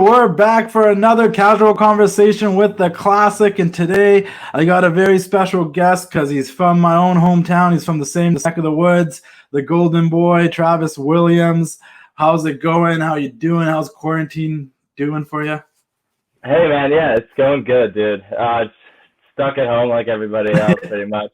we're back for another casual conversation with the classic, and today I got a very special guest because he's from my own hometown. He's from the same neck of the woods, the Golden Boy, Travis Williams. How's it going? How you doing? How's quarantine doing for you? Hey man, yeah, it's going good, dude. Stuck at home like everybody else, pretty much.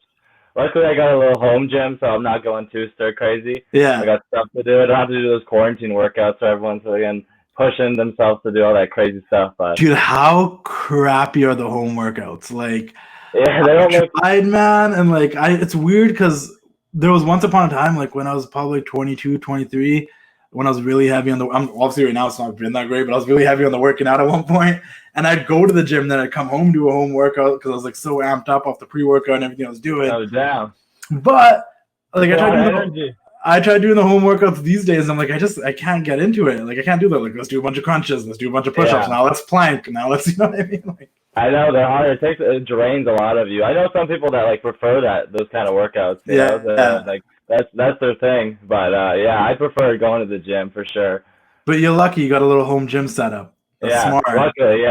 Luckily, I got a little home gym, so I'm not going too stir crazy. Yeah. I got stuff to do. I don't have to do those quarantine workouts, so everyone's again pushing themselves to do all that crazy stuff. But Dude, how crappy are the home workouts? Like, yeah, they I don't look. tried, man, and like, it's weird because there was once upon a time, like when I was probably 22, 23, when I was really heavy on I'm obviously right now it's not been that great, but I was really heavy on the working out at one point, and I'd go to the gym, then I'd come home, do a home workout because I was like so amped up off the pre-workout and everything I was doing. I was down. But like Energy. I try doing the home workouts these days. I'm like, I can't get into it. Like I can't do that. Like let's do a bunch of crunches, let's do a bunch of push-ups. Yeah. Now let's plank. Now let's, you know what I mean? Like, I know they're hard. It drains a lot of you. I know some people that like prefer those kind of workouts. You know? Like that's their thing. But yeah, I prefer going to the gym for sure. But you're lucky you got a little home gym setup. That's smart. Luckily,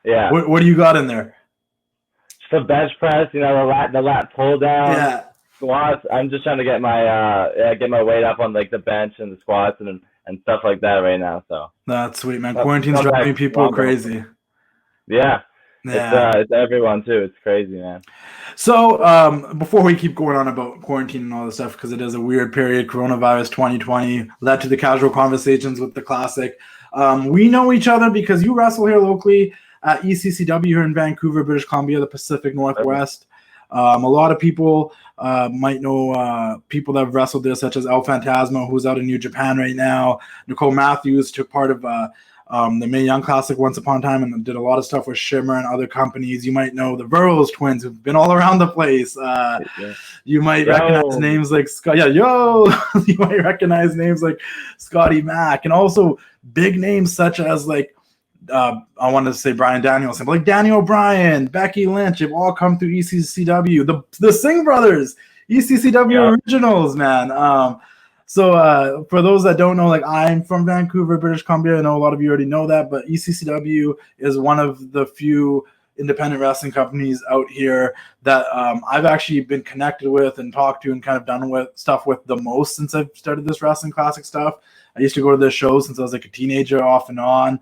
yeah. What do you got in there? Just a bench press, the lat pull down. Yeah. Squats. I'm just trying to get my weight up on like the bench and the squats and stuff like that right now. So that's sweet, man. Quarantine's driving people crazy. Yeah. It's everyone too. It's crazy, man. So before we keep going on about quarantine and all this stuff, because it is a weird period, coronavirus 2020 led to the casual conversations with the classic. We know each other because you wrestle here locally at ECCW here in Vancouver, British Columbia, the Pacific Northwest. A lot of people might know people that have wrestled there, such as El Phantasmo, who's out in New Japan right now. Nicole Matthews took part of the Mae Young Classic once upon a time and did a lot of stuff with Shimmer and other companies. You might know the Burroughs twins who've been all around the place. You might recognize names like Scott. Yeah, you might recognize names like Scotty Mack, and also big names such as like I wanted to say Brian Danielson, but like Danny O'Brien, Becky Lynch have all come through ECCW. The Singh brothers, ECCW originals, man. So for those that don't know, like I'm from Vancouver, British Columbia. I know a lot of you already know that, but ECCW is one of the few independent wrestling companies out here that I've actually been connected with and talked to and kind of done with stuff with the most since I've started this wrestling classic stuff. I used to go to their shows since I was like a teenager off and on.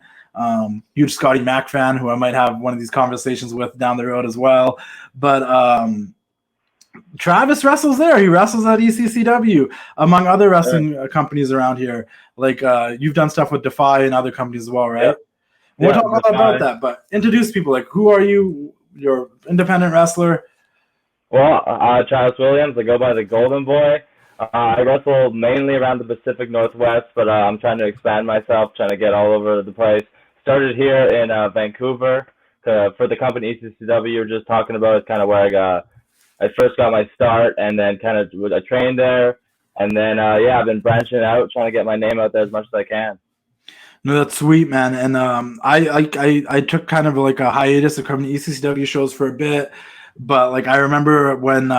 Huge Scotty Mack fan who I might have one of these conversations with down the road as well. But Travis wrestles there. He wrestles at ECCW, among other wrestling companies around here. Like you've done stuff with Defy and other companies as well, right? Yep. We'll talk about that, but introduce people. Like, who are you? You're an independent wrestler. Well, Travis Williams. I go by the Golden Boy. I wrestle mainly around the Pacific Northwest, but I'm trying to expand myself, trying to get all over the place. Started here in Vancouver for the company ECCW you were just talking about. It's kind of where I first got my start, and then I trained there, and then I've been branching out, trying to get my name out there as much as I can. No, that's sweet, man. And I took kind of like a hiatus of coming to ECCW shows for a bit, but like I remember when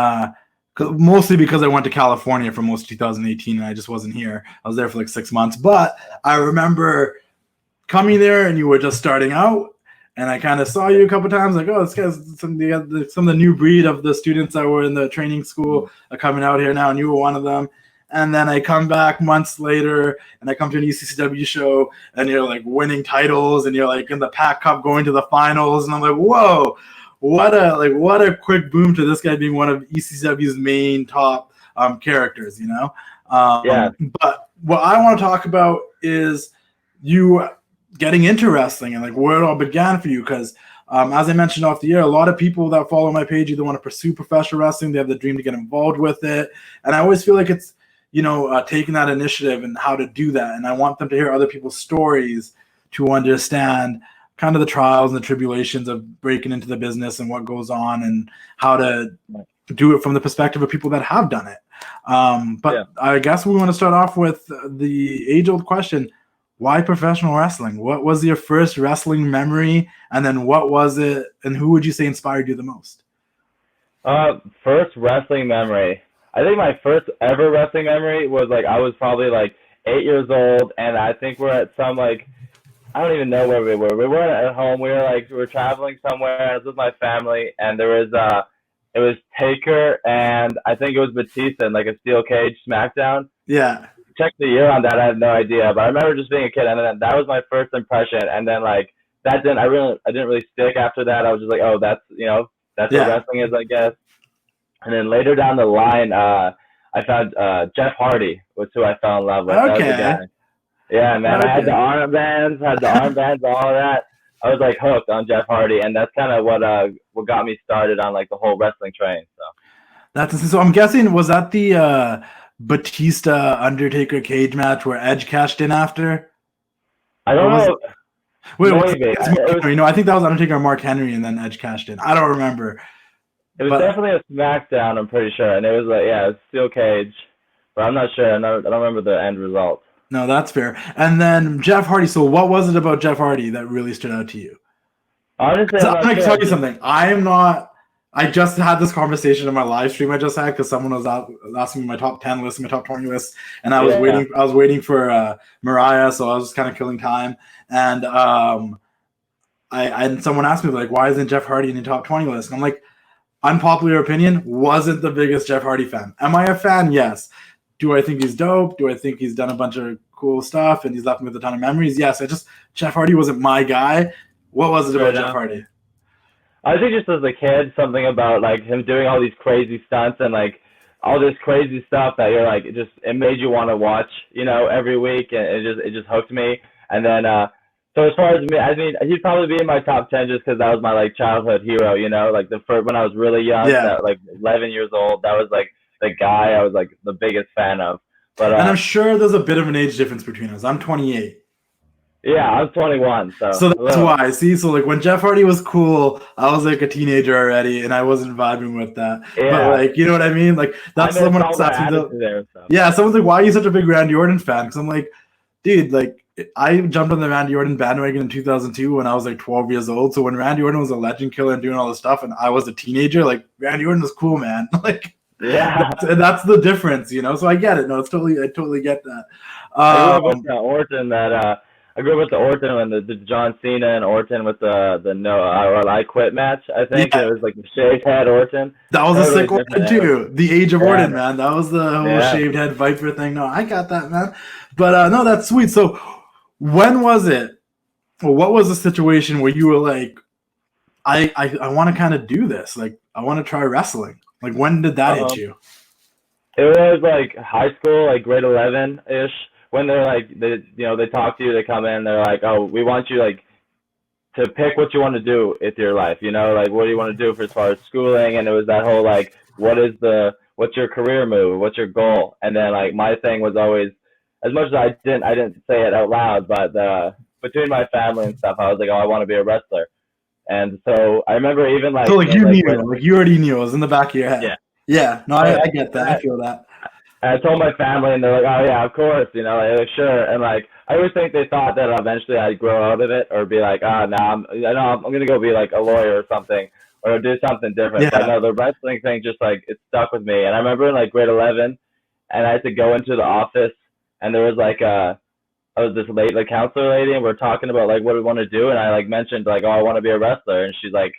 mostly because I went to California for most of 2018 and I just wasn't here. I was there for like 6 months, but I remember coming there and you were just starting out, and I kind of saw you a couple times, like, oh, this guy's some of the new breed of the students that were in the training school are coming out here now, and you were one of them. And then I come back months later, and I come to an ECCW show, and you're like winning titles, and you're like in the Pac Cup going to the finals, and I'm like, whoa, what a quick boom to this guy being one of ECCW's main top characters, you know? But what I want to talk about is you getting into wrestling and like where it all began for you, because as I mentioned off the air, a lot of people that follow my page either want to pursue professional wrestling, they have the dream to get involved with it, and I always feel like it's taking that initiative and how to do that, and I want them to hear other people's stories to understand kind of the trials and the tribulations of breaking into the business and what goes on and how to do it from the perspective of people that have done it. I guess we want to start off with the age-old question: why professional wrestling? What was your first wrestling memory? And then what was it? And who would you say inspired you the most? First wrestling memory. I think my first ever wrestling memory was like I was probably like 8 years old, and I think we're at some like I don't even know where we were. We weren't at home. We were traveling somewhere. I was with my family, and there was it was Taker and I think it was Batista in like a steel cage SmackDown. Yeah. Check the year on that. I have no idea, but I remember just being a kid, and then that was my first impression. And then like that didn't I didn't really stick after that. I was just like, oh, that's what wrestling is, I guess. And then later down the line, I found Jeff Hardy was who I fell in love with. Okay. That was the guy. Yeah, man. Okay. I had the armbands, all of that. I was like hooked on Jeff Hardy, and that's kind of what got me started on like the whole wrestling train. So so. I'm guessing, was that the Batista Undertaker cage match where Edge cashed in after? I don't know. Wait, I think that was Undertaker and Mark Henry, and then Edge cashed in. I don't remember. It was definitely a SmackDown, I'm pretty sure, and it was like it was steel cage, but I'm not sure. I don't remember the end result. No, that's fair. And then Jeff Hardy. So what was it about Jeff Hardy that really stood out to you? Honestly, I'm going to tell you something. I just had this conversation in my live stream I just had because someone was asking me my top 10 list, my top 20 list, and I was waiting for Mariah, so I was just kind of killing time. And and someone asked me like, why isn't Jeff Hardy in the top 20 list? And I'm like, unpopular opinion, wasn't the biggest Jeff Hardy fan. Am I a fan? Yes. Do I think he's dope? Do I think he's done a bunch of cool stuff and he's left me with a ton of memories? Yes. Jeff Hardy wasn't my guy. What was it about Jeff Hardy? I think just as a kid, something about like him doing all these crazy stunts and like all this crazy stuff that you're like, it made you want to watch, every week, and it just hooked me. And then, so as far as me, I mean, he'd probably be in my top 10 just because that was my like childhood hero, like the first when I was really young, like 11 years old, that was like the guy I was like the biggest fan of. But and I'm sure there's a bit of an age difference between us. I'm 28. Yeah, I'm 21. So that's why. See, so like when Jeff Hardy was cool, I was like a teenager already, and I wasn't vibing with that. Yeah. But like, you know what I mean? Like that's someone else asking me. Yeah, someone's like, "Why are you such a big Randy Orton fan?" Because I'm like, dude, like I jumped on the Randy Orton bandwagon in 2002 when I was like 12 years old. So when Randy Orton was a legend killer and doing all this stuff, and I was a teenager, like Randy Orton was cool, man. Like, yeah, that's the difference, So I get it. No, I totally get that. I grew up with Orton I grew up with the Orton and the John Cena and Orton with the no I quit match. I think it was like the shaved head Orton. That was a sick Orton too. The Age of Orton, man. That was the whole shaved head Viper thing. No, I got that, man. But no, that's sweet. So when was it? Or what was the situation where you were like, I want to kind of do this. Like I want to try wrestling. Like when did that hit you? It was like high school, like grade 11-ish. When they're like, they talk to you, they come in, they're like, oh, we want you like to pick what you want to do with your life, like what do you want to do for as far as schooling? And it was that whole like, what's your career move? What's your goal? And then like my thing was always, as much as I didn't say it out loud, but between my family and stuff, I was like, oh, I want to be a wrestler. And so I remember even like, so like you knew, like you already knew, it was in the back of your head. Yeah. Yeah. No, I get that. I feel that. And I told my family, and they're like, "Oh yeah, of course," like sure. And like, I always think they thought that eventually I'd grow out of it, or be like, "Ah, I'm gonna go be like a lawyer or something, or do something different." Yeah. But no, the wrestling thing just like it stuck with me. And I remember in like grade 11, and I had to go into the office, and there was like this like counselor lady, and we're talking about like what we want to do, and I like mentioned like, "Oh, I want to be a wrestler," and she's like,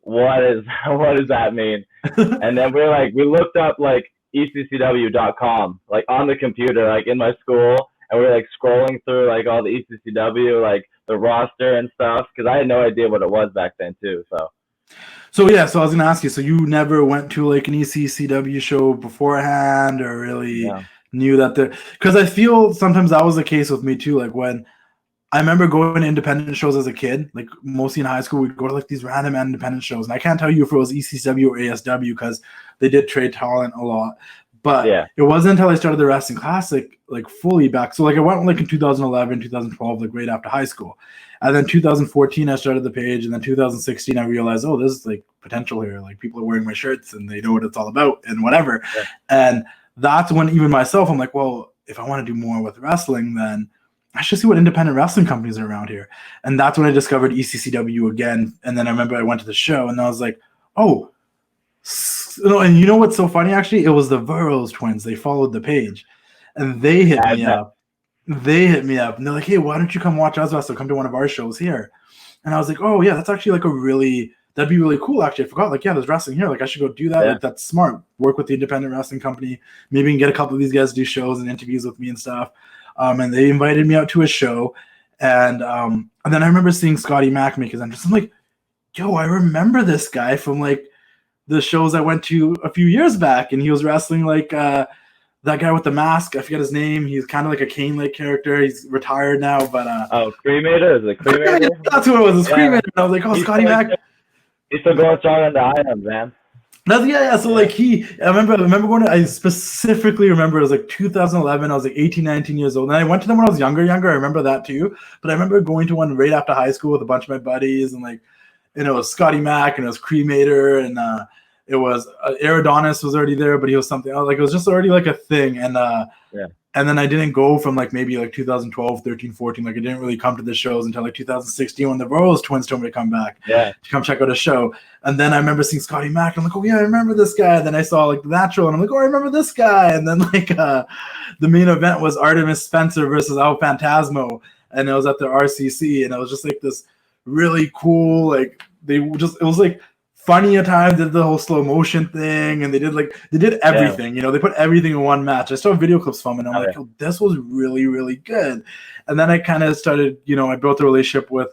what does that mean? And then we looked up like ECCW.com, like on the computer, like in my school, and we were like scrolling through like all the ECCW, like the roster and stuff, because I had no idea what it was back then too. So I was gonna ask you. So you never went to like an ECCW show beforehand, or really knew that because I feel sometimes that was the case with me too. Like when I remember going to independent shows as a kid, like mostly in high school, we'd go to like these random independent shows. And I can't tell you if it was ECW or ASW because they did trade talent a lot. But it wasn't until I started the Wrestling Classic like fully back. So like I went like in 2011, 2012, like right after high school. And then 2014, I started the page. And then 2016, I realized, oh, there's like potential here. Like people are wearing my shirts and they know what it's all about and whatever. Yeah. And that's when even myself, I'm like, well, if I want to do more with wrestling, then I should see what independent wrestling companies are around here. And that's when I discovered ECCW again. And then I remember I went to the show and I was like, oh, and you know what's so funny? Actually, it was the Burroughs twins. They followed the page and they hit me up. they hit me up and they're like, hey, why don't you come watch us wrestle? Come to one of our shows here. And I was like, oh yeah, that's actually like that'd be really cool. Actually, I forgot. Like, yeah, there's wrestling here. Like, I should go do that. Yeah. Like, that's smart. Work with the independent wrestling company. Maybe we can get a couple of these guys to do shows and interviews with me and stuff. And they invited me out to a show, and then I remember seeing Scotty Mack make his entrance. I'm like, yo, I remember this guy from like the shows I went to a few years back, and he was wrestling like that guy with the mask. I forget his name. He's kind of like a Kane-like character. He's retired now, but Cremator? Is it Cremator? That's who it was. It's Cremator. And I was like, oh, Scotty Mack. He's still going strong on the island, man. Yeah. So like I remember going I specifically remember it was like 2011. I was like 18, 19 years old. And I went to them when I was younger. I remember that too. But I remember going to one right after high school with a bunch of my buddies, and like, and it was Scotty Mack, and it was Cremator, and it was Aerodonis was already there, but he was something else. Like, it was just already like a thing. And and then I didn't go from like maybe like 2012, 13, 14. Like, I didn't really come to the shows until like 2016 when the Rose twins told me to come back to come check out a show. And then I remember seeing Scotty Mack. And I'm like, oh yeah, I remember this guy. And then I saw like the Natural, and I'm like, oh, I remember this guy. And then like the main event was Artemis Spencer versus El Phantasmo, and it was at the RCC, and it was just like this really cool, like it was like funny at times. Did the whole slow motion thing, and they did everything. You know, they put everything in one match. I saw video clips from it, and I'm like, oh, this was really, really good. And then I kind of started, you know, I built a relationship with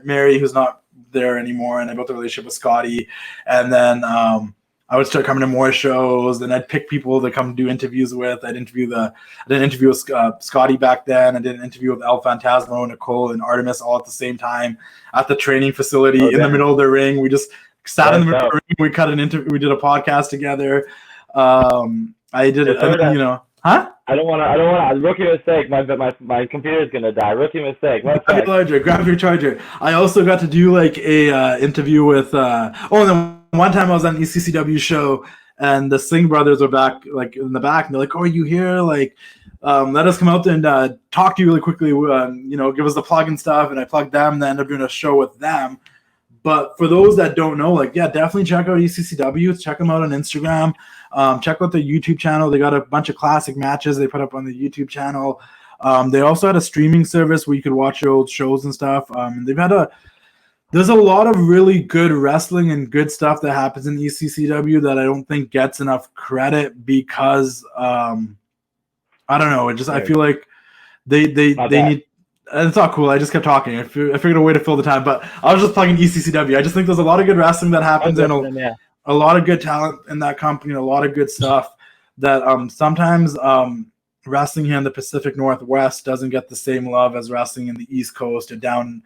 Mary, who's not there anymore, and I built a relationship with Scotty. And then I would start coming to more shows, and I'd pick people to come do interviews with. I did an interview with Scotty back then. I did an interview with El Phantasmo, Nicole, and Artemis all at the same time at the training facility in the middle of the ring. We just sat in the middle of the ring. We cut an interview. We did a podcast together. I did it, you know. Huh? I don't want to. Rookie mistake. My computer's gonna die. Rookie mistake. Grab your charger. I also got to do like a interview with. And then one time I was on an ECCW show, and the Singh brothers were back, like in the back, and they're like, "Oh, are you here? Like, let us come out and talk to you really quickly. You know, give us the plug and stuff." And I plugged them, and then ended up doing a show with them. But for those that don't know, like, yeah, definitely check out ECCW. Check them out on Instagram. Check out their YouTube channel. They got a bunch of classic matches they put up on the YouTube channel. They also had a streaming service where you could watch your old shows and stuff. There's a lot of really good wrestling and good stuff that happens in ECCW that I don't think gets enough credit because I don't know. I feel like they need. It's not cool. I just kept talking. I figured a way to fill the time, but I was just plugging ECCW. I just think there's a lot of good wrestling that happens, and a lot of good talent in that company, and a lot of good stuff that sometimes wrestling here in the Pacific Northwest doesn't get the same love as wrestling in the East Coast or down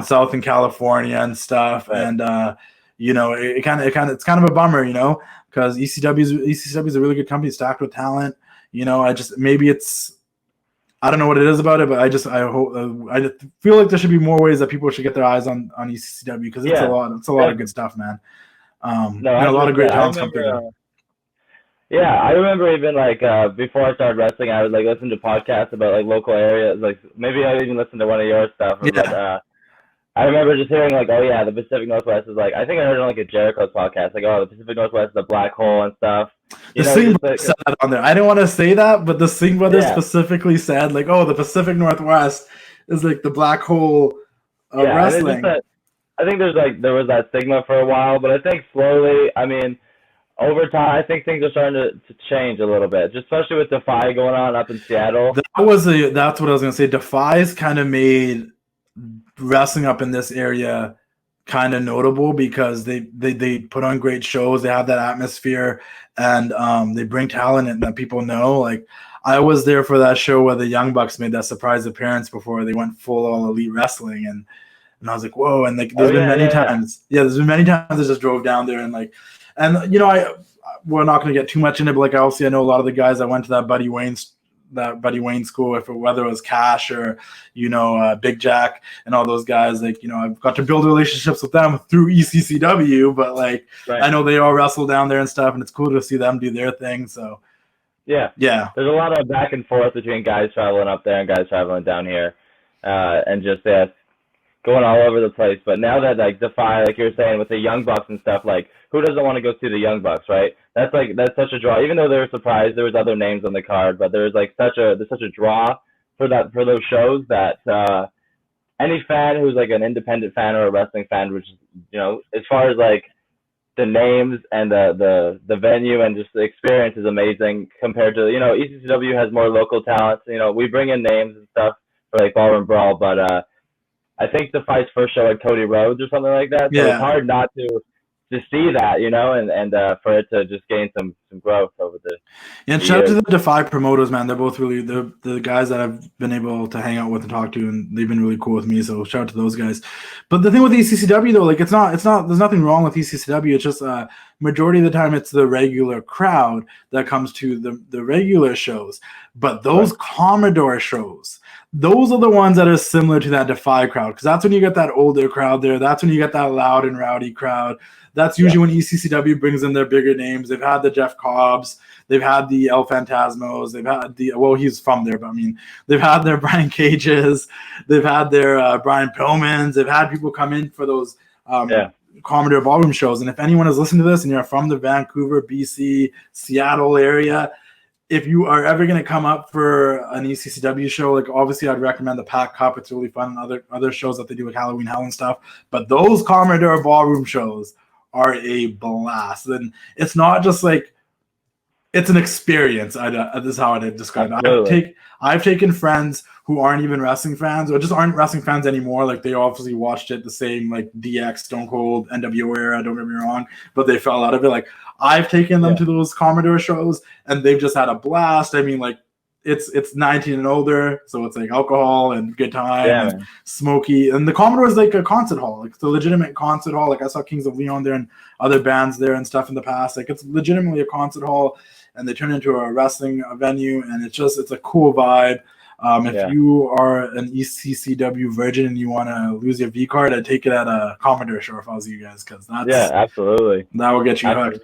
south in California and stuff. Right. And you know, it's kind of a bummer, you know, because ECW is a really good company, stacked with talent. You know, I don't know what it is about it, but I hope I feel like there should be more ways that people should get their eyes on ECCW, because it's a lot of good stuff, man. A lot of great talents come through. I remember even like before I started wrestling, I would like listen to podcasts about like local areas. Like maybe I would even listen to one of your stuff. But I remember just hearing like, oh yeah, the Pacific Northwest is like, I think I heard it on like a Jericho's podcast, like, oh, the Pacific Northwest is a black hole and stuff. The Singh brothers said that on there. I didn't want to say that, but the Singh brothers specifically said like, oh, the Pacific Northwest is like the black hole of wrestling. I think there was that stigma for a while, but I think slowly, I mean, over time, I think things are starting to change a little bit, just especially with Defy going on up in Seattle. That's what I was going to say. Defy's kind of made wrestling up in this area kind of notable because they put on great shows. They have that atmosphere, and they bring talent in that people know. Like, I was there for that show where the Young Bucks made that surprise appearance before they went full all elite wrestling, and I was like, whoa. And like there's been many times I just drove down there and you know, we're not going to get too much in it, but like I know a lot of the guys that went to that Buddy Wayne school, whether it was Cash or, you know, Big Jack and all those guys, like, you know, I've got to build relationships with them through ECCW, but like, I know they all wrestle down there and stuff, and it's cool to see them do their thing. So yeah, there's a lot of back and forth between guys traveling up there and guys traveling down here, and just going all over the place. But now that like Defy, like you were saying, with the Young Bucks and stuff, like who doesn't want to go see the Young Bucks, right? That's such a draw. Even though they were surprised, there was other names on the card, but there's such a draw for those shows that any fan who's like an independent fan or a wrestling fan, which as far as like the names and the venue and just the experience is amazing compared to ECCW has more local talents. We bring in names and stuff for like Ballroom Brawl, but I think Defy's first show at Cody Rhodes or something like that. So it's hard not to see that, and for it to just gain some growth over the and shout out to the Defy promoters, man. They're both really the guys that I've been able to hang out with and talk to, and they've been really cool with me. So shout out to those guys. But the thing with ECCW though, like it's not there's nothing wrong with ECCW. It's just majority of the time it's the regular crowd that comes to the regular shows. But those Commodore shows, those are the ones that are similar to that Defy crowd, because that's when you get that older crowd there. That's when you get that loud and rowdy crowd. That's usually when ECCW brings in their bigger names. They've had the Jeff Cobbs. They've had the El Phantasmos. They've had he's from there, but I mean, they've had their Brian Cages. They've had their Brian Pillmans. They've had people come in for those Commodore Ballroom shows. And if anyone is listening to this and you're from the Vancouver, BC, Seattle area, if you are ever going to come up for an ECCW show, like obviously I'd recommend the Pack Cup. It's really fun. Other shows that they do like Halloween Hell and stuff. But those Commodore Ballroom shows are a blast. And it's not just like, it's an experience. This is how I describe it. I've taken friends who aren't even wrestling fans or just aren't wrestling fans anymore. Like they obviously watched it the same like DX, Stone Cold, NWO era, don't get me wrong, but they fell out of it. Like I've taken them to those Commodore shows and they've just had a blast. I mean, like it's 19 and older, so it's like alcohol and good time and smoky. And the Commodore is like a concert hall. Like it's a legitimate concert hall. Like I saw Kings of Leon there and other bands there and stuff in the past. Like it's legitimately a concert hall, and they turn into a wrestling venue, and it's a cool vibe. If you are an ECCW virgin and you want to lose your V card, I'd take it at a Commodore show if I was you guys, because absolutely, that will get you hooked.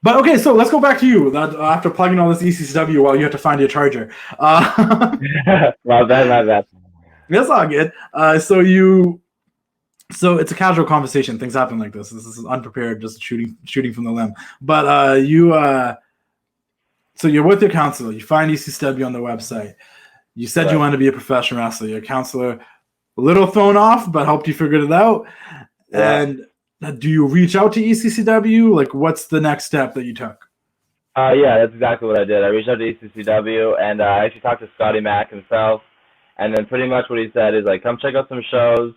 But okay, so let's go back to you. After plugging all this ECCW while you have to find your charger. Well, that's all good. So it's a casual conversation. Things happen like this. This is unprepared, just shooting from the limb. But so you're with your counselor. You find ECCW on the website. You said you wanted to be a professional wrestler. Your counselor, a little thrown off, but helped you figure it out. Yeah. And do you reach out to ECCW? Like, what's the next step that you took? Yeah, that's exactly what I did. I reached out to ECCW, and I actually talked to Scotty Mack himself. And then pretty much what he said is, like, come check out some shows.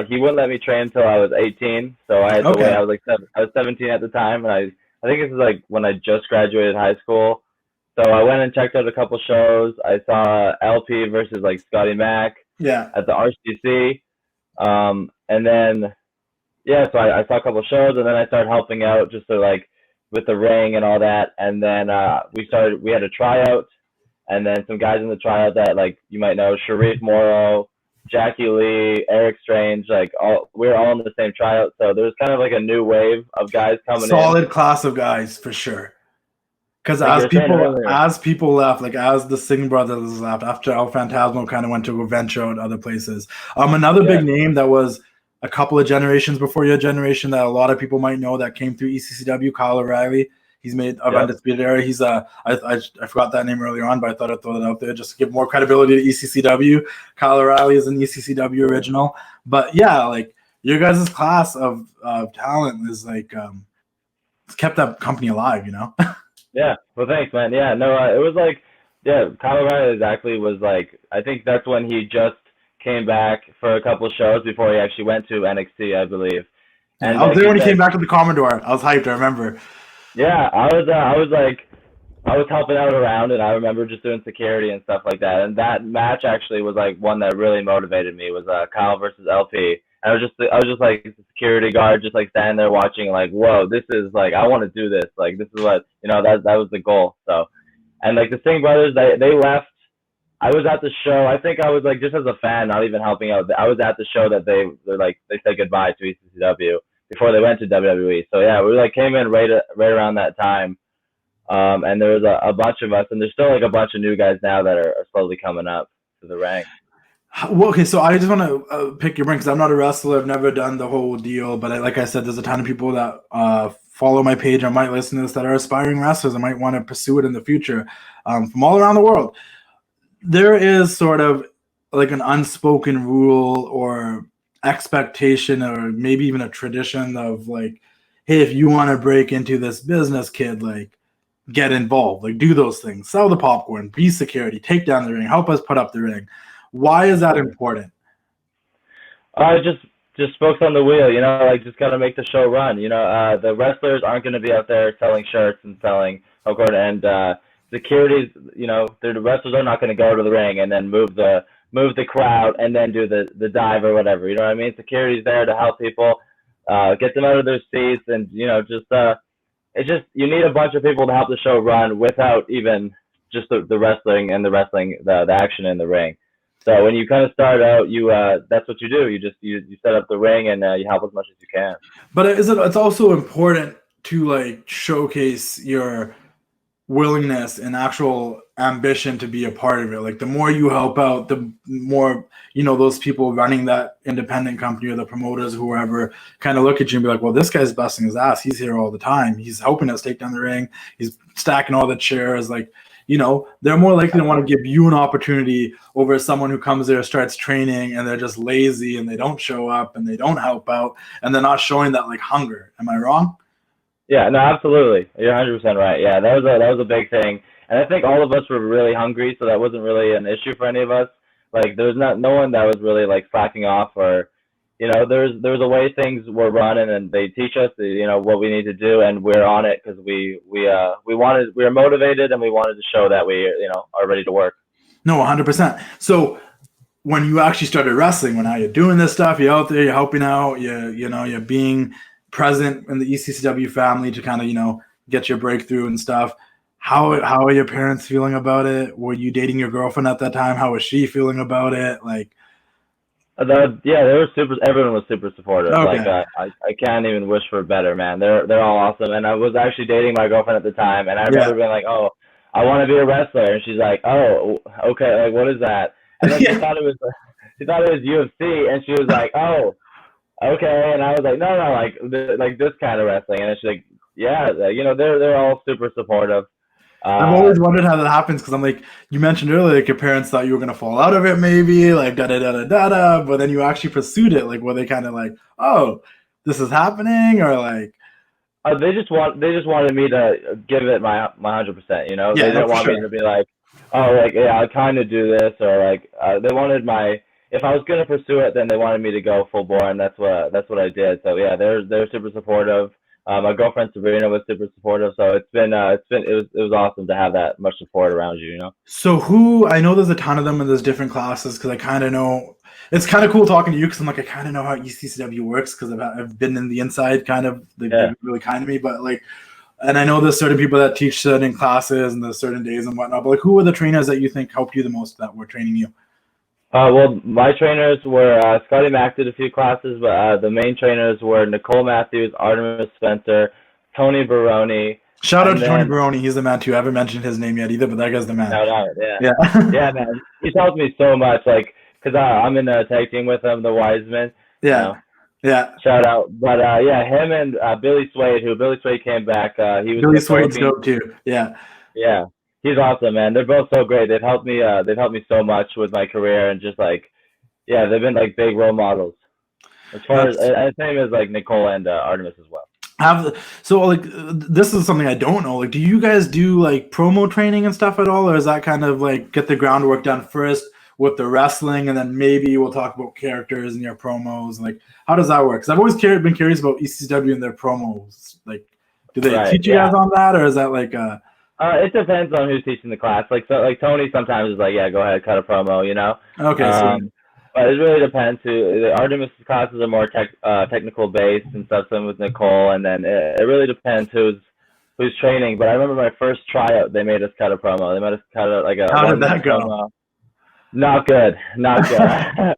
He wouldn't let me train until I was 18, so I had to wait. I was 17 at the time, and I think this is like when I just graduated high school. So I went and checked out a couple shows. I saw LP versus like Scotty Mack at the RCC. And then, so I saw a couple shows, and then I started helping out just to like with the ring and all that. And then we had a tryout, and then some guys in the tryout that like you might know, Sharif Morrow, Jackie Lee, Eric Strange, like we were all in the same tryout. So there was kind of like a new wave of guys coming in. Solid class of guys for sure. Because as people left, like as the Singh brothers left, after El Phantasmo kind of went to venture out other places. Another big name that was a couple of generations before your generation that a lot of people might know that came through ECCW, Kyle O'Reilly. He's made of Undisputed Era. He's I forgot that name earlier on, but I thought I'd throw that out there just to give more credibility to ECCW. Kyle O'Reilly is an ECCW original. But yeah, like your guys' class of talent is like it's kept that company alive, you know? Yeah, well, thanks, man. Yeah, no, it was like, Kyle O'Reilly exactly was like, I think that's when he just came back for a couple shows before he actually went to NXT, I believe. And I was there when he came back to the Commodore. I was hyped, I remember. Yeah, I was helping out around, and I remember just doing security and stuff like that. And that match actually was like one that really motivated me. Was Kyle versus LP. And I was just like the security guard, just like standing there watching, like, whoa, this is like, I want to do this. Like, this is what, that was the goal. So, and like the Singh brothers, they left. I was at the show. I think I was like, just as a fan, not even helping out. I was at the show that they said goodbye to ECCW before they went to WWE. So yeah, we like came in right around that time. And there was a bunch of us, and there's still like a bunch of new guys now that are slowly coming up to the ranks. Well, okay, so I just want to pick your brain because I'm not a wrestler. I've never done the whole deal, but like I said, there's a ton of people that follow my page or might listen to this that are aspiring wrestlers and might want to pursue it in the future from all around the world. there is sort of like an unspoken rule or expectation or maybe even a tradition of like, hey, if you want to break into this business, kid, like get involved, like do those things, sell the popcorn, be security, take down the ring, help us put up the ring. Why is that important? Just spokes on the wheel, like just gotta make the show run. The wrestlers aren't gonna be out there selling shirts and selling popcorn, and securities, the wrestlers are not gonna go to the ring and then move the crowd and then do the dive or whatever. You know what I mean? Security's there to help people, get them out of their seats, and it's just you need a bunch of people to help the show run without even just the wrestling and the action in the ring. So when you kind of start out, that's what you do. You set up the ring and you help as much as you can. But it's also important to like showcase your willingness and actual ambition to be a part of it. Like the more you help out, the more those people running that independent company or the promoters, whoever, kind of look at you and be like, well, this guy's busting his ass. He's here all the time. He's helping us take down the ring. He's stacking all the chairs. Like, they're more likely to want to give you an opportunity over someone who comes there, starts training, and they're just lazy and they don't show up and they don't help out and they're not showing that like hunger. Am I wrong? Yeah, no, absolutely. You're 100% right. Yeah, that was a big thing, and I think all of us were really hungry, so that wasn't really an issue for any of us. Like, there was no one that was really like slacking off, or there's a way things were run, and they teach us, what we need to do, and we're on it because we were motivated and we wanted to show that we are ready to work. No, 100%. So when you actually started wrestling, when now you're doing this stuff, you're out there, you're helping out, you're being present in the ECCW family to kind of get your breakthrough and stuff. How are your parents feeling about it? Were you dating your girlfriend at that time? How was she feeling about it? Like, yeah, they were super. Everyone was super supportive. Okay. Like I can't even wish for better, man. They're all awesome. And I was actually dating my girlfriend at the time, and I remember being like, "Oh, I want to be a wrestler," and she's like, "Oh, okay. Like, what is that?" And then she thought it was UFC, and she was like, "Oh, okay." And I was like, "No, like this kind of wrestling." And she's like, "Yeah, they're all super supportive." I've always wondered how that happens because I'm like, you mentioned earlier, like your parents thought you were gonna fall out of it, maybe like da da da da da da, but then you actually pursued it. Like, were they kind of like, oh, this is happening, or like? They just wanted me to give it my 100%. They didn't want me to be like, oh, like yeah, I kind of do this, or like they wanted if I was gonna pursue it, then they wanted me to go full bore, and that's what I did. So yeah, they're super supportive. My girlfriend Sabrina was super supportive, so it was awesome to have that much support around you. So I know there's a ton of them and there's different classes because I kind of know. It's kind of cool talking to you because I'm like I kind of know how ECCW works because I've been in the inside kind of. They've been really kind to me, but like, and I know there's certain people that teach certain classes and there's certain days and whatnot. But like, who were the trainers that you think helped you the most that were training you? Well, my trainers were Scotty Mack did a few classes, but the main trainers were Nicole Matthews, Artemis Spencer, Tony Baroni. Shout out to Tony Baroni. He's the man too. I haven't mentioned his name yet either, but that guy's the man. Shout out, yeah. Yeah, man. He tells me so much, like, because I'm in a tag team with him, the Wiseman. Yeah. Yeah. Shout out. But, yeah, him and Billy Swade came back. He was Billy Swade's dope too. Yeah. Yeah. He's awesome, man. They're both so great. They've helped me so much with my career, and just like, yeah, they've been like big role models. As far as same as like Nicole and Artemis as well. So like this is something I don't know. Like, do you guys do like promo training and stuff at all, or is that kind of like get the groundwork done first with the wrestling, and then maybe we'll talk about characters and your promos? Like, how does that work? Because I've always been curious about ECW and their promos. Like, do they teach you guys on that, or is that like it depends on who's teaching the class. Like Tony sometimes is like, yeah, go ahead, cut a promo, Okay. But it really depends. The Artemis classes are more technical based and stuff. Same with Nicole, and then it really depends who's training. But I remember my first tryout, they made us cut a promo. They made us cut a How did that go? Promo. Not good. I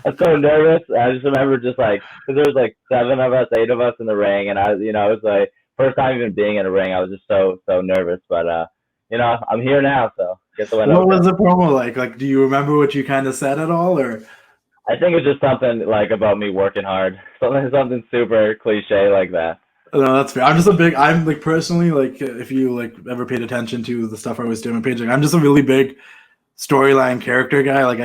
was so nervous. I just remember just like, because there was like 8 of us in the ring, and it was like first time even being in a ring. I was just so nervous, but I'm here now, so get the win. What was the promo like? Like, do you remember what you kind of said at all, or? I think it's just something like about me working hard, something super cliche like that. No, that's fair. I'm like personally, like if you like ever paid attention to the stuff I was doing on page, like I'm just a really big storyline character guy. Like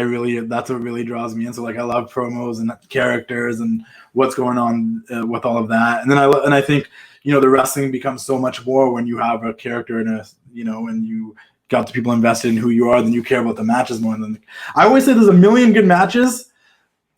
that's what really draws me in. So like I love promos and characters and what's going on with all of that. And then I think, the wrestling becomes so much more when you have a character and when you got the people invested in who you are, then you care about the matches more than. I always say there's a million good matches.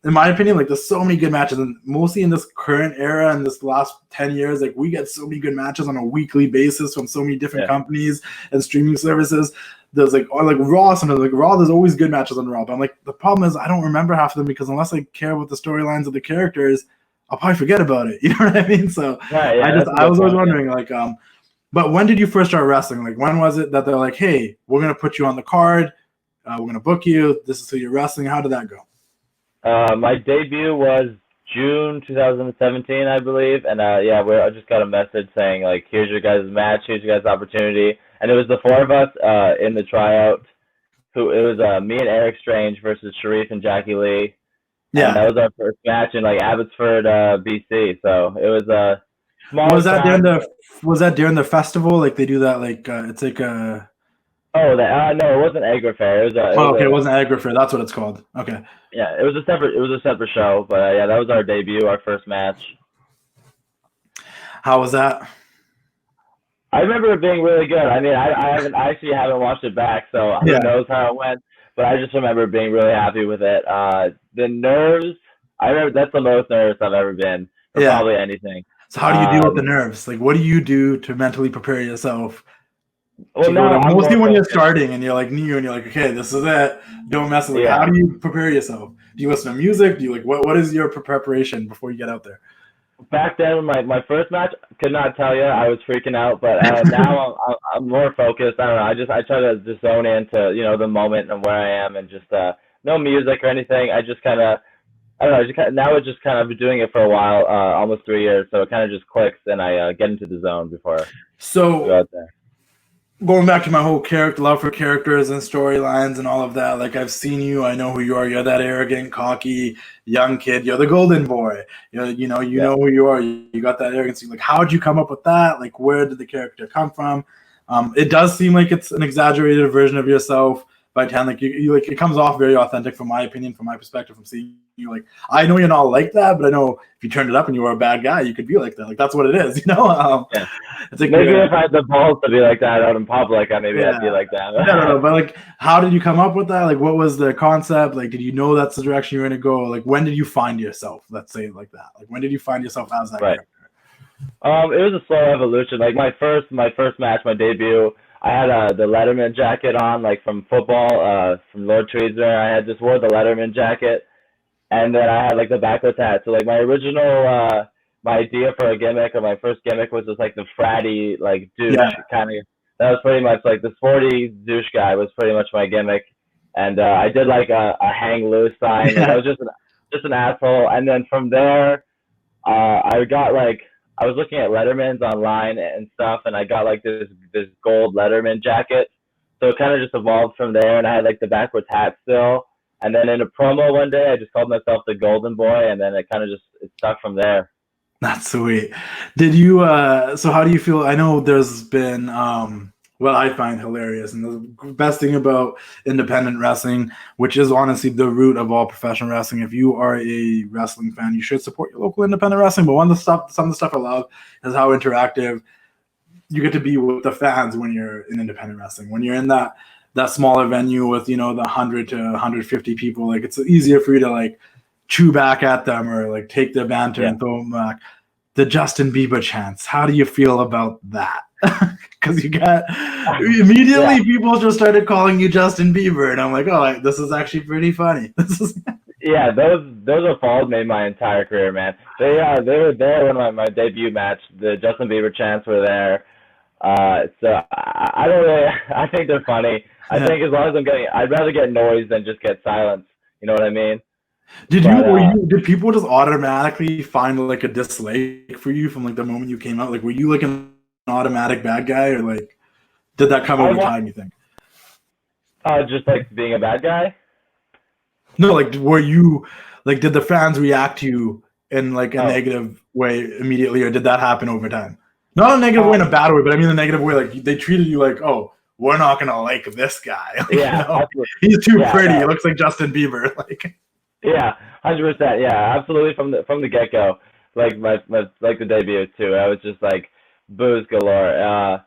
In my opinion, like there's so many good matches, and mostly in this current era and this last 10 years, like we get so many good matches on a weekly basis from so many different companies and streaming services. There's like Raw, sometimes like Raw, there's always good matches on Raw. But I'm like, the problem is I don't remember half of them because unless I care about the storylines of the characters, I'll probably forget about it. You know what I mean? So I was always wondering, but when did you first start wrestling? Like when was it that they're like, hey, we're gonna put you on the card, we're gonna book you, this is who you're wrestling? How did that go? My debut was June 2017, I believe, and I just got a message saying like, here's your guys' match, here's your guys' opportunity, and it was the four of us in the tryout. It was me and Eric Strange versus Sharif and Jackie Lee. Yeah, and that was our first match in like Abbotsford, BC. So it was a small. Was that during the festival? Like they do that? Like it's like a. Oh, no, it wasn't Agri Fair. It was it wasn't Agri Fair. That's what it's called. Okay. Yeah, it was a separate show, but that was our debut, our first match. How was that? I remember it being really good. I mean, I actually haven't watched it back, so who knows how it went. But I just remember being really happy with it. The nerves, I remember that's the most nervous I've ever been for probably anything. So how do you deal with the nerves? Like, what do you do to mentally prepare yourself? Well, mostly when you're starting and you're like new and you're like, okay, this is it. Don't mess with it. How do you prepare yourself? Do you listen to music? Do you what is your preparation before you get out there? Back then, my first match, could not tell you. I was freaking out, but now I'm more focused. I don't know. I try to just zone into the moment and where I am, and just no music or anything. I just kind of now it's just kind of been doing it for a while, almost 3 years. So it kind of just clicks, and I get into the zone before. So go out there. Going back to my whole love for characters and storylines and all of that, like I've seen you, I know who you are. You're that arrogant, cocky, young kid. You're the golden boy. You know who you are. You got that arrogance. Like, how did you come up with that? Like, where did the character come from? It does seem like it's an exaggerated version of yourself by time. Like you like it comes off very authentic, from my opinion, from my perspective, from seeing you. Like, I know you're not like that, but I know if you turned it up and you were a bad guy, you could be like that. Like that's what it is, It's like, maybe if I had the balls to be like that out in public, I'd be like that. No, but like, how did you come up with that? Like, what was the concept? Like, did you know that's the direction you're going to go? Like, when did you find yourself? Let's say it like that. Like, when did you find yourself as that character? It was a slow evolution. Like my first match, my debut, I had the Letterman jacket on, like from football, from Lord Treasure. I had just wore the Letterman jacket, and then I had like the backless hat. So like my original, my idea for a gimmick, or my first gimmick, was just like the fratty, like douche kind of. That was pretty much like the sporty douche guy was pretty much my gimmick, and I did like a hang loose sign. And I was just an asshole. And then from there, I was looking at Letterman's online and stuff, and I got like this gold Letterman jacket. So it kind of just evolved from there, and I had like the backwards hat still. And then in a promo one day, I just called myself the Golden Boy, and then it kind of it stuck from there. That's sweet. Did you? So how do you feel? I know there's been what I find hilarious, and the best thing about independent wrestling, which is honestly the root of all professional wrestling. If you are a wrestling fan, you should support your local independent wrestling. But some of the stuff I love is how interactive you get to be with the fans when you're in independent wrestling. When you're in that smaller venue with the 100 to 150 people, like it's easier for you to like chew back at them or like take their banter and throw them back. The Justin Bieber chants. How do you feel about that? Because you got immediately people just started calling you Justin Bieber, and I'm like, oh, this is actually pretty funny. Those have followed me my entire career, man. They were there when my debut match. The Justin Bieber chants were there. So I think they're funny. I think as long as I'd rather get noise than just get silence. You know what I mean? Did people just automatically find like a dislike for you from like the moment you came out? Like, were you like an automatic bad guy, or like did that come over time, you think? Just like being a bad guy? No, like were you like, did the fans react to you in like a negative way immediately, or did that happen over time? Not a negative way in a bad way, but I mean a negative way, like they treated you like, oh, we're not gonna like this guy. Yeah, he's too pretty. No. He looks like Justin Bieber. Yeah, 100%. Yeah, absolutely. From the get go, like my like the debut too. I was just like booze galore.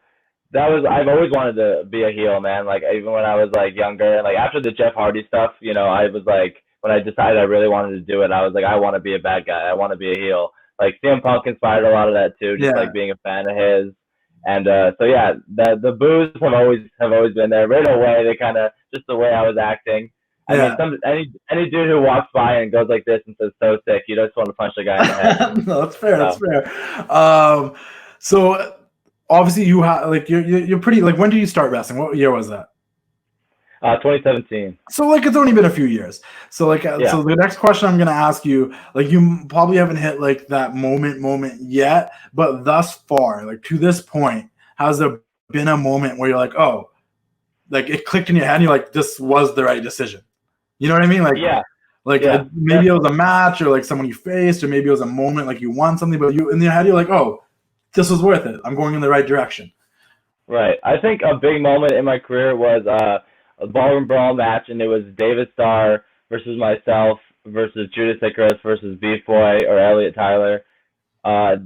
I've always wanted to be a heel, man. Like even when I was like younger, and like after the Jeff Hardy stuff, I was like when I decided I really wanted to do it, I was like I want to be a bad guy. I want to be a heel. Like CM Punk inspired a lot of that too, just like being a fan of his. And so yeah, the boos have always been there. Right away, they kind of just the way I was acting. I mean, any dude who walks by and goes like this and says "so sick," you just want to punch the guy in the head. No, that's fair. That's fair. So obviously you have like you're pretty like. When did you start wrestling? What year was that? 2017. So like it's only been a few years. So like so the next question I'm gonna ask you, like you probably haven't hit like that moment yet, but thus far, like to this point, has there been a moment where you're like, oh, like it clicked in your head and you're like, this was the right decision? You know what I mean? Like, maybe it was a match or like someone you faced, or maybe it was a moment like you won something, but you in your head you're like, oh, this was worth it. I'm going in the right direction. Right. I think a big moment in my career was a Ballroom Brawl match, and it was David Starr versus myself versus Judas Icarus versus Beef Boy or Elliot Tyler. I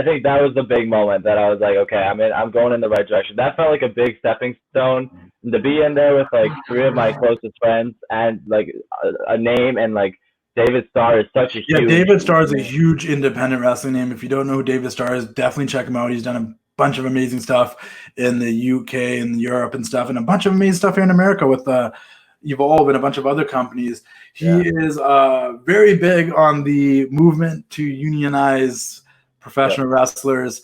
think that was the big moment that I was like, okay, I'm going in the right direction. That felt like a big stepping stone. And to be in there with like three of my closest friends and like a name, and like David Starr is such a huge David Starr is a huge independent wrestling name. If you don't know who David Starr is, definitely check him out. He's done a bunch of amazing stuff in the UK and Europe and stuff, and a bunch of amazing stuff here in America with Evolve and a bunch of other companies. He is very big on the movement to unionize professional wrestlers.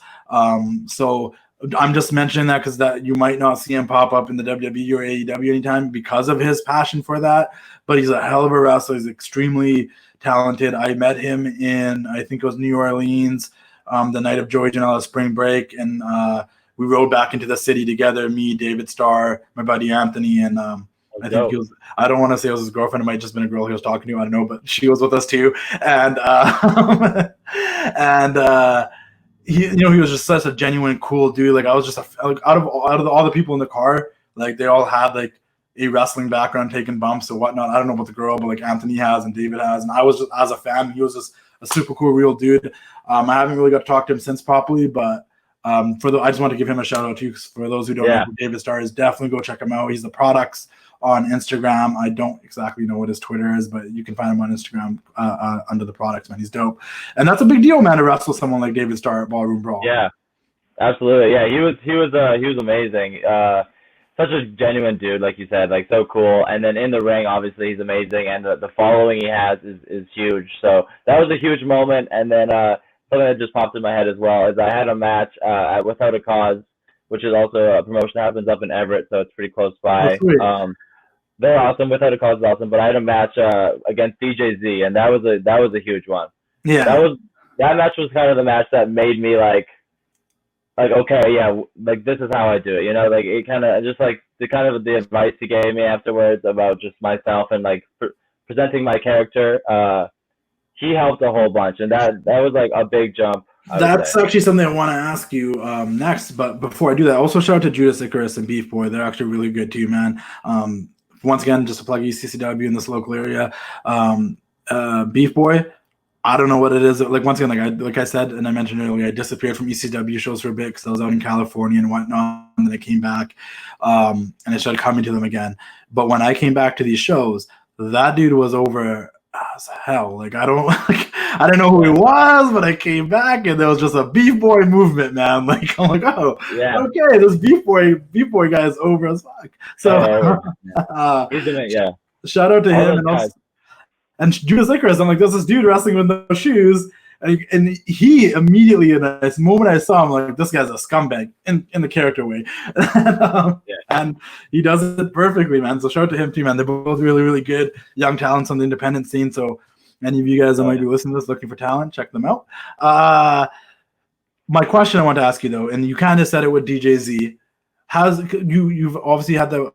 So I'm just mentioning that because that you might not see him pop up in the WWE or AEW anytime because of his passion for that. But he's a hell of a wrestler. He's extremely talented. I met him in, I think it was New Orleans, the night of Joey Janela's spring break, and we rode back into the city together. Me, David Starr, my buddy Anthony, and I think he was. I don't want to say it was his girlfriend. It might have just been a girl he was talking to. I don't know, but she was with us too, and he was just such a genuine, cool dude. Like I was just out of all the people in the car, like they all had like a wrestling background, taking bumps or whatnot. I don't know about the girl, but like Anthony has and David has, and I was just as a fan. He was just a super cool, real dude. I haven't really got to talk to him since properly, but I just want to give him a shout out too. For those who don't know who David Starr is, definitely go check him out. He's the Products on Instagram. I don't exactly know what his Twitter is, but you can find him on Instagram under the Products, man. He's dope. And that's a big deal, man, to wrestle someone like David Starr at Ballroom Brawl. Yeah, absolutely. Yeah, he was amazing. Such a genuine dude, like you said, like so cool. And then in the ring, obviously, he's amazing. And the following he has is huge. So that was a huge moment. And then something that just popped in my head as well is I had a match at Without a Cause, which is also a promotion that happens up in Everett, so it's pretty close by. They're awesome. Without a Cause is awesome, but I had a match against DJZ, and that was a huge one. Yeah, that match was kind of the match that made me like okay, yeah, like this is how I do it. Like it kind of just like the advice he gave me afterwards about just myself and like presenting my character. He helped a whole bunch, and that was like a big jump. That's actually something I want to ask you next, but before I do that, also shout out to Judas Icarus and Beef Boy. They're actually really good too, man. Once again, just to plug ECCW in this local area. Beef Boy, I don't know what it is. Like once again, like I said, and I mentioned earlier, I disappeared from ECW shows for a bit because I was out in California and whatnot, and then I came back, and I started coming to them again. But when I came back to these shows, that dude was over as hell. Like I don't know who he was, but I came back and there was just a Beef Boy movement, man. Like I'm like, oh, okay, this Beef Boy guy is over as fuck. So shout out to him and Judas Icarus. I'm like, there's this dude wrestling with no shoes, and he immediately in the moment I saw him, like this guy's a scumbag in the character way, and he does it perfectly, man. So shout out to him too, man. They're both really, really good young talents on the independent scene. So any of you guys that might be listening to this looking for talent, check them out. My question I want to ask you though, and you kind of said it with DJZ, you've obviously had the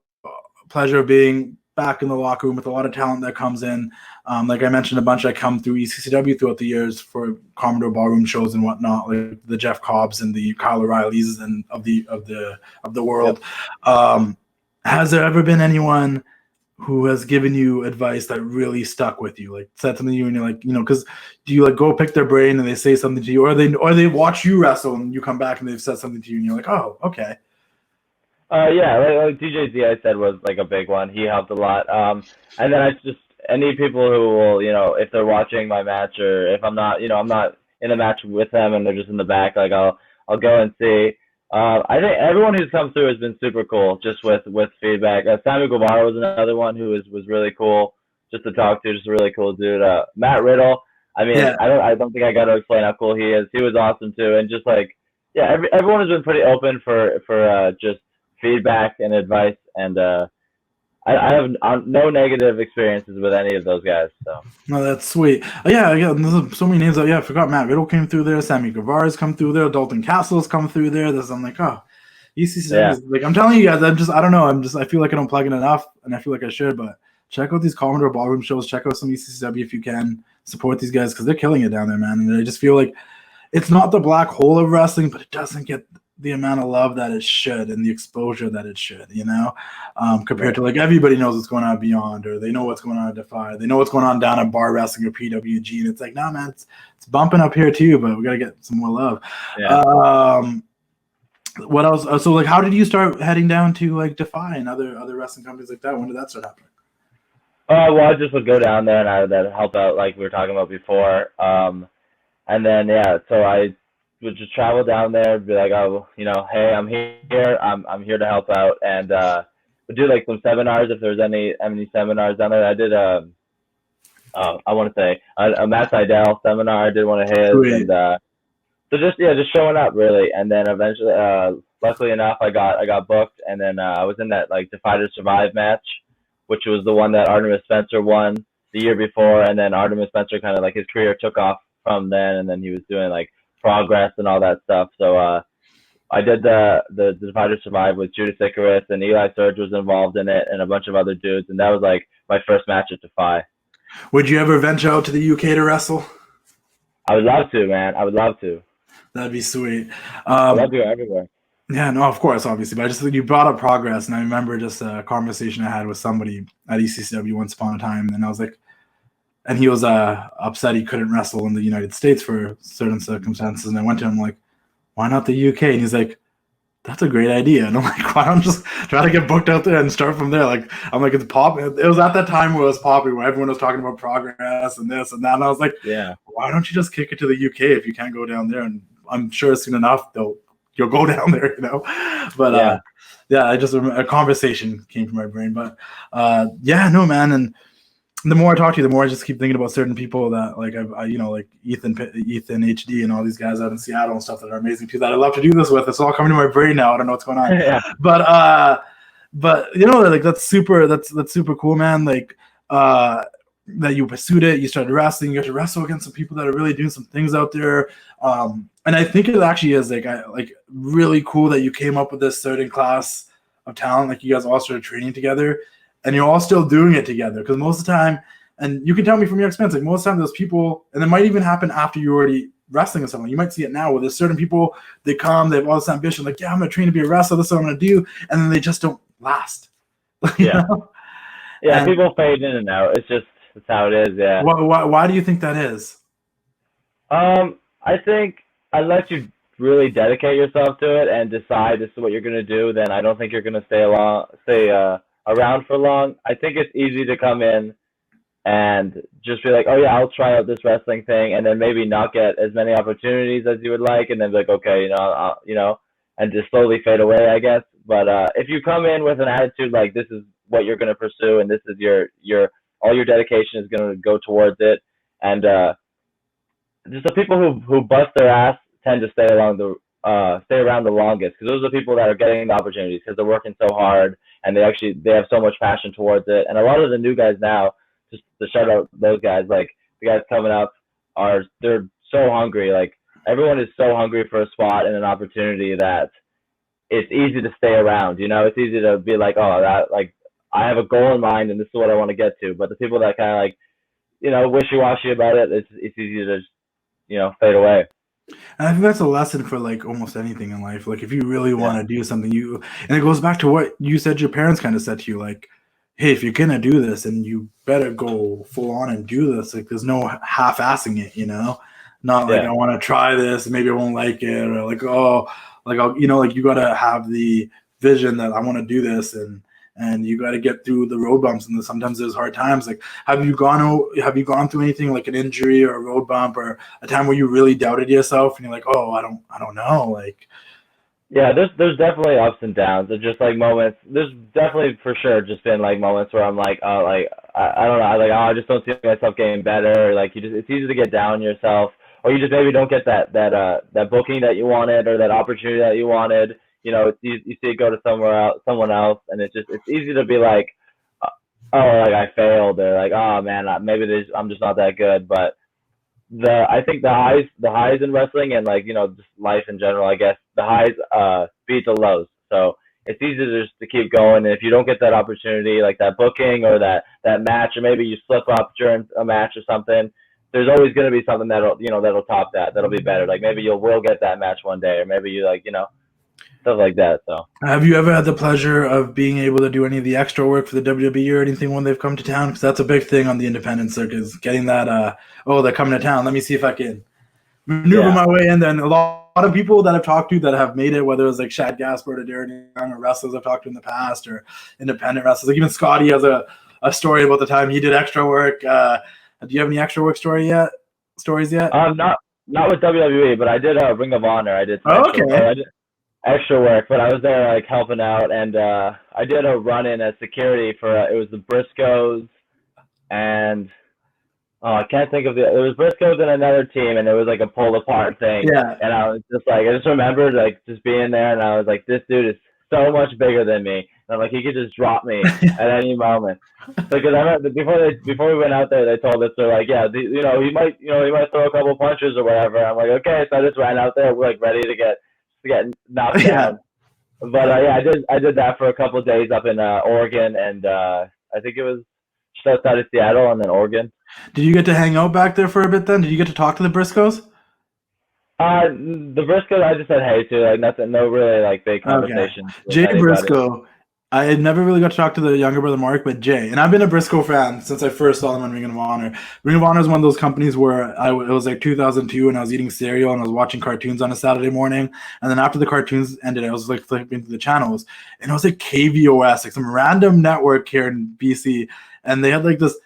pleasure of being back in the locker room with a lot of talent that comes in. Like I mentioned, a bunch that come through ECCW throughout the years for Commodore Ballroom shows and whatnot, like the Jeff Cobbs and the Kyle O'Reillys and of the world. Yep. Has there ever been anyone who has given you advice that really stuck with you, like said something to you and you're like, because do you like go pick their brain and they say something to you, or they watch you wrestle and you come back and they've said something to you and you're like, oh, okay. Yeah, like DJ Z I said was like a big one. He helped a lot. And then I just any people who will, if they're watching my match or if I'm not in a match with them and they're just in the back, like I'll go and see. I think everyone who's come through has been super cool, just with feedback. Sammy Guevara was another one who was really cool, just to talk to, just a really cool dude. Matt Riddle, I mean, yeah. I don't think I got to explain how cool he is. He was awesome too, and just like, yeah, everyone has been pretty open for just feedback and advice, and I have no negative experiences with any of those guys. So no, that's sweet. Yeah, there's so many names. I forgot Matt Riddle came through there. Sammy Guevara's come through there. Dalton Castle's come through there. I'm like, oh, ECCW. Like I'm telling you guys, I don't know. I feel like I don't plug in enough, and I feel like I should. But check out these Commodore Ballroom shows. Check out some ECCW if you can. Support these guys because they're killing it down there, man. And I just feel like it's not the black hole of wrestling, but it doesn't get the amount of love that it should and the exposure that it should, compared to like everybody knows what's going on Beyond, or they know what's going on at Defy, they know what's going on down at Bar Wrestling or PWG, and it's like, nah, man, it's bumping up here too, but we got to get some more love. Yeah. What else? So like, how did you start heading down to like Defy and other wrestling companies like that? When did that start happening? Well, I just would go down there and I would help out like we were talking about before. And then, so I would just travel down there and be like, oh, hey, I'm here. I'm here to help out. And would do like some seminars if there's any seminars down there. I did I want to say a Matt Seidel seminar. I did one of his. Sweet. And so just showing up really. And then eventually, luckily enough, I got booked. And then I was in that like Defy to Survive match, which was the one that Artemis Spencer won the year before. And then Artemis Spencer kind of like his career took off from then, and then he was doing like Progress and all that stuff. So I did the Defy to Survive with Judas Icarus, and Eli Surge was involved in it, and a bunch of other dudes, and that was like my first match at Defy. Would you ever venture out to the UK to wrestle? I would love to, man. I would love to. That'd be sweet. I'd love to go everywhere. Yeah, no, of course, obviously. But I just think you brought up Progress, and I remember just a conversation I had with somebody at ECCW once upon a time, and I was like, and he was upset he couldn't wrestle in the United States for certain circumstances. And I went to him like, why not the UK? And he's like, that's a great idea. And I'm like, why don't you just try to get booked out there and start from there? Like, I'm like, it's pop. It was at that time where it was popular, where everyone was talking about Progress and this and that. And I was like, yeah, why don't you just kick it to the UK if you can't go down there? And I'm sure soon enough you'll go down there, But I just a conversation came from my brain. But no, man. And the more I talk to you, the more I just keep thinking about certain people that like like Ethan HD and all these guys out in Seattle and stuff that are amazing people that I love to do this with. It's all coming to my brain now. I don't know what's going on. Yeah. But like that's super cool, man. Like that you pursued it, you started wrestling, you got to wrestle against some people that are really doing some things out there. And I think it actually is like really cool that you came up with this certain class of talent. Like you guys all started training together. And you're all still doing it together, because most of the time, and you can tell me from your experience, like most of the time, those people, and it might even happen after you're already wrestling with someone. You might see it now where there's certain people, they have all this ambition, like, yeah, I'm going to train to be a wrestler, this is what I'm going to do, and then they just don't last. Yeah, and people fade in and out. That's how it is. Yeah. Why do you think that is? I think unless you really dedicate yourself to it and decide this is what you're going to do, then I don't think you're going to stay around for long. I think it's easy to come in and just be like, oh yeah, I'll try out this wrestling thing, and then maybe not get as many opportunities as you would like, and then be like, okay, and just slowly fade away, I guess. But if you come in with an attitude like this is what you're going to pursue, and this is your all your dedication is going to go towards it, and just the people who bust their ass tend to stay around the longest, because those are the people that are getting the opportunities because they're working so hard and they have so much passion towards it. And a lot of the new guys now, just to shout out those guys, like the guys coming up they're so hungry. Like everyone is so hungry for a spot and an opportunity that it's easy to stay around. It's easy to be like, oh, that like I have a goal in mind and this is what I want to get to. But the people that kind of like, wishy-washy about it, it's easy to just, fade away. And I think that's a lesson for like almost anything in life. Like if you really want to do something, and it goes back to what you said your parents kind of said to you, like, hey, if you're gonna do this, and you better go full on and do this. Like there's no half-assing it, Not like I want to try this, and maybe I won't like it, or like I'll, like you gotta have the vision that I want to do this, and you got to get through the road bumps, and sometimes there's hard times. Like, have you gone through anything like an injury or a road bump or a time where you really doubted yourself and you're like, oh, I don't know, like. Yeah, there's definitely ups and downs. There's just like moments. There's definitely for sure just been like moments where I'm like, oh, like I don't know, like I just don't see myself getting better. Or, like it's easy to get down on yourself, or you just maybe don't get that booking that you wanted or that opportunity that you wanted. You see it go to someone else, and it's easy to be like, oh, like I failed, or like, oh man, maybe I'm just not that good. But I think the highs in wrestling and like just life in general, I guess the highs beat the lows. So it's easy just to keep going. And if you don't get that opportunity, like that booking or that match, or maybe you slip up during a match or something, there's always going to be something that'll top that. That'll be better. Like maybe you will get that match one day, or maybe you stuff like that. So, have you ever had the pleasure of being able to do any of the extra work for the WWE or anything when they've come to town? Because that's a big thing on the independent circuit, is getting that. They're coming to town. Let me see if I can maneuver my way in. Then a lot of people that I've talked to that have made it, whether it's like Shad Gaspard or Darren Young or wrestlers I've talked to in the past, or independent wrestlers, like even Scotty has a story about the time he did extra work. Do you have any extra work stories yet? Not with WWE, but I did Ring of Honor. I did. Extra work, but I was there like helping out, and I did a run-in as security for it was the Briscoes, and I can't think of it was Briscoes and another team, and it was like a pull-apart thing. Yeah. And I was just like, I just remembered like just being there, and I was like, this dude is so much bigger than me, and I'm like, he could just drop me at any moment. Because I remember before we went out there, they told us, they're like, yeah, he might throw a couple punches or whatever. I'm like, okay, so I just ran out there, like ready to get knocked down. But I did that for a couple of days up in Oregon, and I think it was just outside of Seattle and then Oregon. Did you get to hang out back there for a bit then? Did you get to talk to the Briscoes? The Briscoes I just said hey to, like nothing, no really like big conversations. Okay. Jay Briscoe, I had never really got to talk to the younger brother Mark, but Jay, and I've been a Briscoe fan since I first saw them on Ring of Honor. Ring of Honor is one of those companies where it was like 2002, and I was eating cereal and I was watching cartoons on a Saturday morning, and then after the cartoons ended, I was like flipping through the channels, and it was like KVOS, like some random network here in BC, and they had like this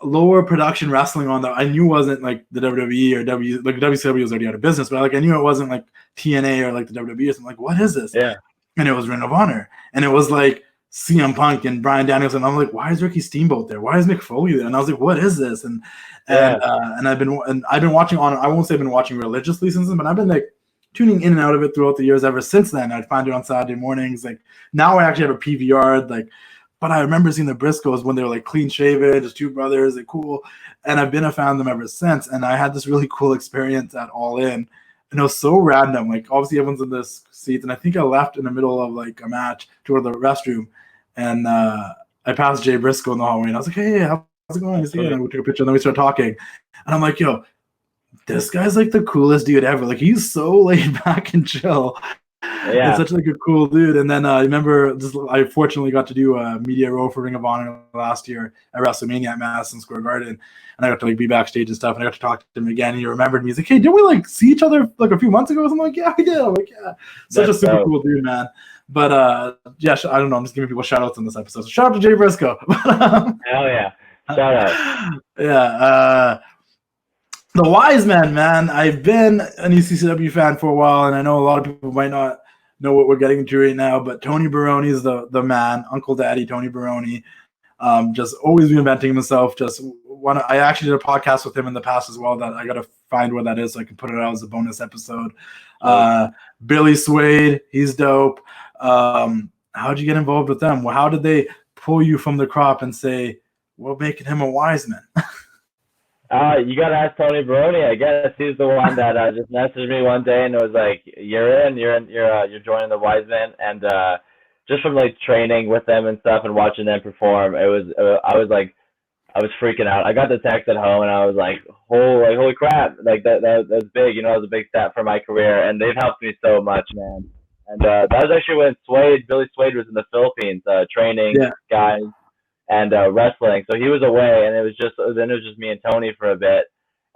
lower production wrestling on that I knew wasn't like the WWE or WCW was already out of business, but like I knew it wasn't like TNA or like the WWE or something. Like, what is this? Yeah. And it was Ring of Honor, and it was like CM Punk and Bryan Danielson. I'm like, why is Ricky Steamboat there? Why is Mick Foley there? And I was like, what is this? And I've been watching on. I won't say I've been watching religiously since then, but I've been like tuning in and out of it throughout the years ever since then. I'd find it on Saturday mornings. Like now, I actually have a PVR. Like, but I remember seeing the Briscoes when they were like clean shaven, just two brothers, like cool. And I've been a fan of them ever since. And I had this really cool experience at All In. And it was so random. Like, obviously, everyone's in this seats. And I think I left in the middle of, like, a match to go to the restroom. And I passed Jay Briscoe in the hallway. And I was like, hey, how's it going? And we took a picture. And then we started talking. And I'm like, yo, this guy's, like, the coolest dude ever. Like, he's so laid back and chill. Yeah. He's such, like, a cool dude. And then I remember I fortunately got to do a media row for Ring of Honor last year at WrestleMania at Madison Square Garden. And I got to like be backstage and stuff, and I got to talk to him again. And he remembered me. He's like, "Hey, didn't we like see each other like a few months ago?" I'm like, "Yeah, we did." I'm like, "Yeah." Such a super cool dude, man. But yeah, I don't know. I'm just giving people shout outs in this episode. So shout out to Jay Briscoe. Hell yeah, shout out. Yeah, the Wise Men, man. I've been an ECCW fan for a while, and I know a lot of people might not know what we're getting to right now. But Tony Baroni is the man, Uncle Daddy Tony Baroni. Just always reinventing himself. I actually did a podcast with him in the past as well that I got to find where that is so I can put it out as a bonus episode. Billy Swade, he's dope. How'd you get involved with them? Well, how did they pull you from the crop and say, we're making him a Wise Man? You got to ask Tony Baroni. I guess he's the one that just messaged me one day and it was like, you're joining the Wise Men. And just from like training with them and stuff and watching them perform, I was freaking out. I got the text at home and I was like, holy crap! Like that's big. You know, it was a big step for my career, and they've helped me so much, man. And that was actually when Billy Swade was in the Philippines, training guys and wrestling. So he was away, and it was just me and Tony for a bit.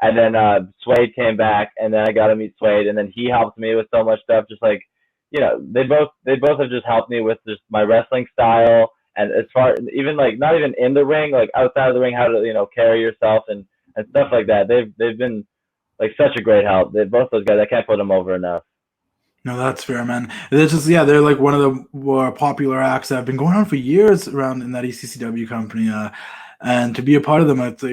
And then Swade came back, and then I got to meet Swade, and then he helped me with so much stuff. Just like, you know, they both have just helped me with just my wrestling style, and as far even like not even in the ring, like outside of the ring, how to, you know, carry yourself and stuff like that. They've been like such a great help. Both those guys, I can't put them over enough. No, that's fair, man. It's just, they're like one of the more popular acts that have been going on for years around in that ECCW company. And to be a part of them, it's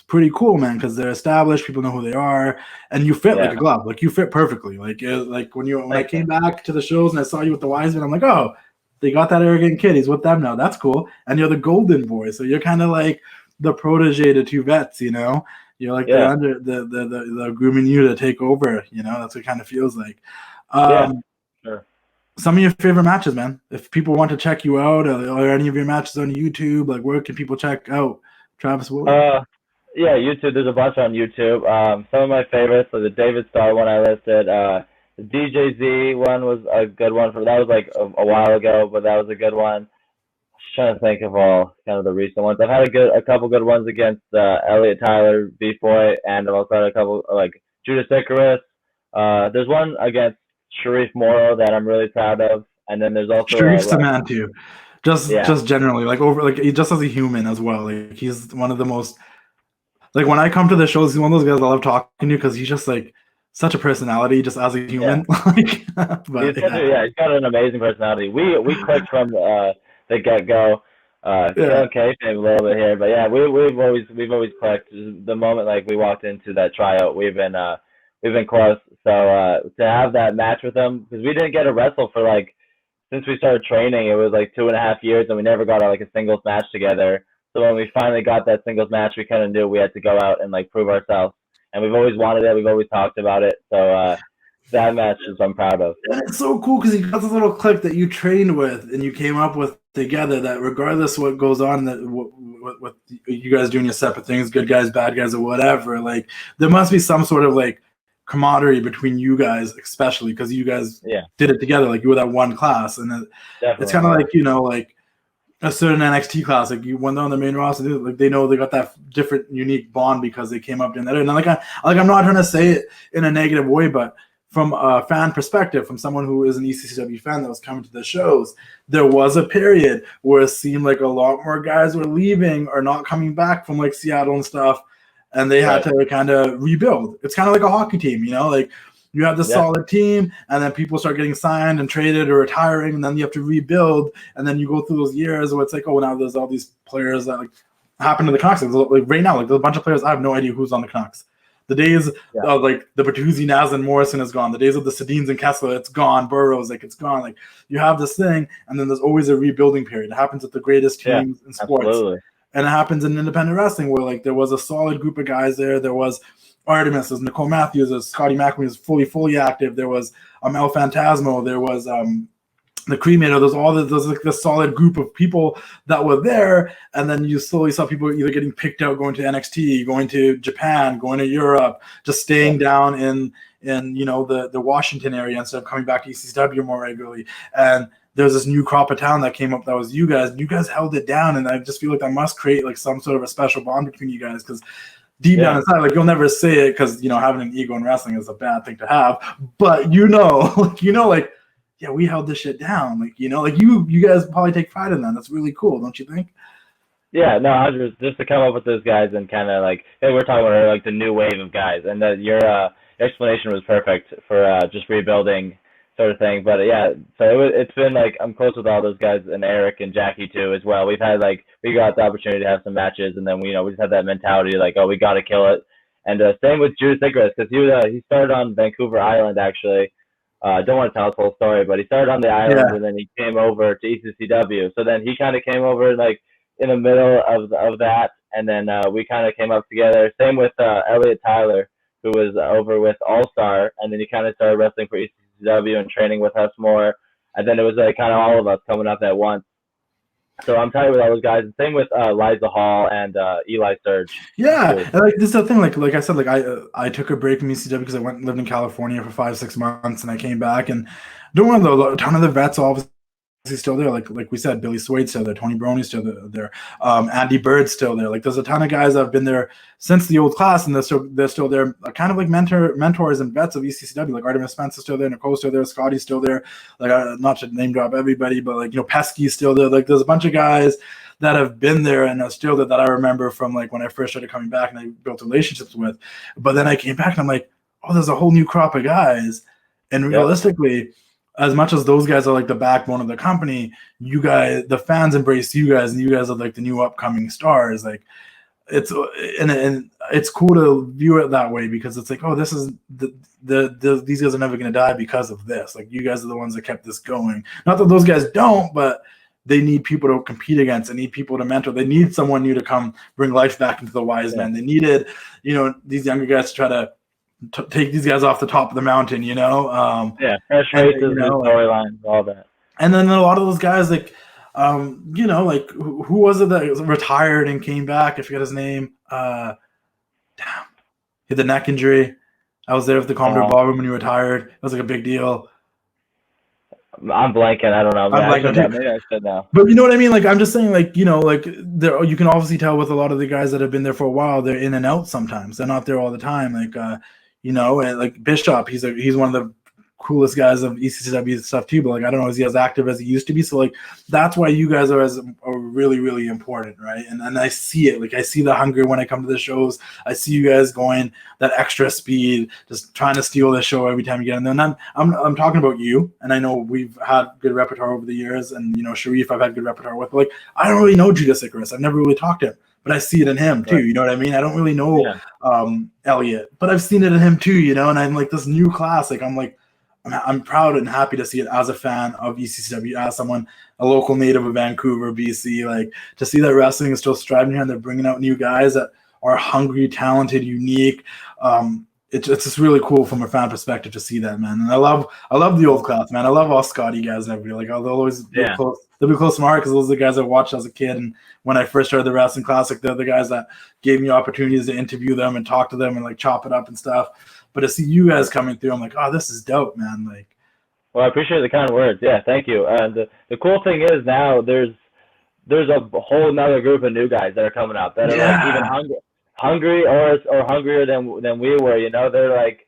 pretty cool, man, because they're established. People know who they are, and you fit like a glove. Like you fit perfectly. Like when I came back to the shows and I saw you with the Wiseman, I'm like, oh, they got that arrogant kid. He's with them now. That's cool. And you're the golden boy, so you're kind of like the protege to two vets. You know, you're like the grooming you to take over. You know, that's what it kind of feels like. Sure. Some of your favorite matches, man. If people want to check you out, or any of your matches on YouTube, like where can people check out Travis Williams? YouTube. There's a bunch on YouTube. Some of my favorites, so the David Starr one I listed. The DJZ one was a good one. That was like a while ago, but that was a good one. Just trying to think of all kind of the recent ones. I've had a couple good ones against Elliot Tyler, Beef Boy, and I've also had a couple like Judas Icarus. There's one against Sharif Morrow that I'm really proud of, and then there's also Sharif's the man too. Just generally, just as a human as well. Like he's one of the most. Like when I come to the shows, he's one of those guys I love talking to because he's just like such a personality, just as a human. He's got an amazing personality. We clicked from the get go. Okay, a little bit here, but we've always clicked. The moment like we walked into that tryout, we've been close. So to have that match with him, because we didn't get to wrestle for like since we started training, it was like 2.5 years, and we never got like a singles match together. So when we finally got that singles match, we kind of knew we had to go out and like prove ourselves. And we've always wanted it. We've always talked about it. So that match is I'm proud of. And it's so cool because you got this little clique that you trained with and you came up with together. That regardless of what goes on, that what you guys doing your separate things, good guys, bad guys, or whatever, like there must be some sort of like camaraderie between you guys, especially because you guys did it together. Like you were that one class, and it's kind of like, you know, like a certain NXT class, like when they're on the main roster, like they know they got that different, unique bond because they came up in that. And I'm not trying to say it in a negative way, but from a fan perspective, from someone who is an ECCW fan that was coming to the shows, there was a period where it seemed like a lot more guys were leaving or not coming back from like Seattle and stuff, and they had to kind of rebuild. It's kind of like a hockey team, you know, like you have this solid team, and then people start getting signed and traded or retiring, and then you have to rebuild, and then you go through those years where it's like, oh, now there's all these players that like happen to the Canucks. Like right now, like there's a bunch of players I have no idea who's on the Canucks. The days of like the Bertuzzi, Naz, and Morrison is gone. The days of the Sedins and Kessler, it's gone. Burroughs, like it's gone. Like you have this thing, and then there's always a rebuilding period. It happens with the greatest teams in sports. Absolutely. And it happens in independent wrestling where like there was a solid group of guys there. There was Artemis, there's Nicole Matthews, there's Scotty McElroy is fully active. There was El Phantasmo, there was the Cremator. There's like this solid group of people that were there, and then you slowly saw people either getting picked out, going to NXT, going to Japan, going to Europe, just staying down in you know the Washington area instead of coming back to ECCW more regularly. And there's this new crop of talent that came up that was you guys. You guys held it down, and I just feel like that must create like some sort of a special bond between you guys because deep down inside, like you'll never say it because you know having an ego in wrestling is a bad thing to have. But you know, like we held this shit down. Like you know, like you guys probably take pride in that. That's really cool, don't you think? Yeah, no, just to come up with those guys and kind of like, hey, we're talking about like the new wave of guys, and that your explanation was perfect for just rebuilding sort of thing. But so it's been like I'm close with all those guys, and Eric and Jackie too as well. We've had like we got the opportunity to have some matches, and then we just had that mentality like, oh, we got to kill it. And same with Judas Icarus because he started on Vancouver Island actually. I don't want to tell his whole story, but he started on the island and then he came over to ECCW. So then he kind of came over like in the middle of that, and then we kind of came up together. Same with Elliot Tyler, who was over with All Star, and then he kind of started wrestling for ECCW and training with us more. and then it was like kind of all of us coming up at once. So I'm tight with all those guys. And same with Liza Hall and Eli Surge. Yeah, and like this is the thing. Like I said, like I took a break from ECW because I went and lived in California for 5-6 months, and I came back and doing one of a ton of the vets obviously still there. Like we said, Billy Swade's still there, Tony Brony's still there, Andy Bird's still there. Like there's a ton of guys that have been there since the old class, and they're still there, kind of like mentors and vets of ECCW. Like Artemis Spence's still there, Nicole's still there, Scotty's still there. Like not to name drop everybody, but like Pesky's still there. Like there's a bunch of guys that have been there and are still there that I remember from like when I first started coming back and I built relationships with. But then I came back and I'm like, oh, there's a whole new crop of guys, and realistically. As much as those guys are like the backbone of the company, you guys, the fans embrace you guys, and you guys are like the new upcoming stars. Like it's and it's cool to view it that way because it's like, oh, this is these guys are never going to die because of this. Like you guys are the ones that kept this going. Not that those guys don't, but they need people to compete against. They need people to mentor. They need someone new to come bring life back into the wise men. They needed, these younger guys to try to take these guys off the top of the mountain, fresh faces, storylines, all that. And then a lot of those guys, like, like who was it that retired and came back? I forget his name. He had the neck injury. I was there with the Commodore Ballroom when he retired. It was like a big deal. I'm blanking. I don't know. Maybe I should know. But you know what I mean? Like, I'm just saying, like, there, you can obviously tell with a lot of the guys that have been there for a while, they're in and out sometimes. They're not there all the time. Like, and like Bishop, he's one of the coolest guys of ECCW stuff too, but like I don't know, is he as active as he used to be? So like that's why you guys are really, really important, right? And I see it. Like I see the hunger when I come to the shows. I see you guys going that extra speed, just trying to steal the show every time you get in there. And I'm talking about you, and I know we've had good repertoire over the years, and Sharif I've had good repertoire with. But like I don't really know Judas Icarus. I've never really talked to him. But I see it in him too, you know what I mean? I don't really know Elliot, but I've seen it in him too, and I'm like this new class, like I'm proud and happy to see it as a fan of ECCW, as someone, a local native of Vancouver, BC, like to see that wrestling is still striving here and they're bringing out new guys that are hungry, talented, unique. It's just really cool from a fan perspective to see that, man. And I love the old class, man. I love all Scotty guys and everybody. Like they'll always be close. They'll be close to my heart because those are the guys I watched as a kid. And when I first started the Wrestling Classic, they're the guys that gave me opportunities to interview them and talk to them and like chop it up and stuff. But to see you guys coming through, I'm like, oh, this is dope, man. Like, well, I appreciate the kind words. Yeah, thank you. And the cool thing is now there's a whole another group of new guys that are coming up that are like even hungry or hungrier than we were. They're like,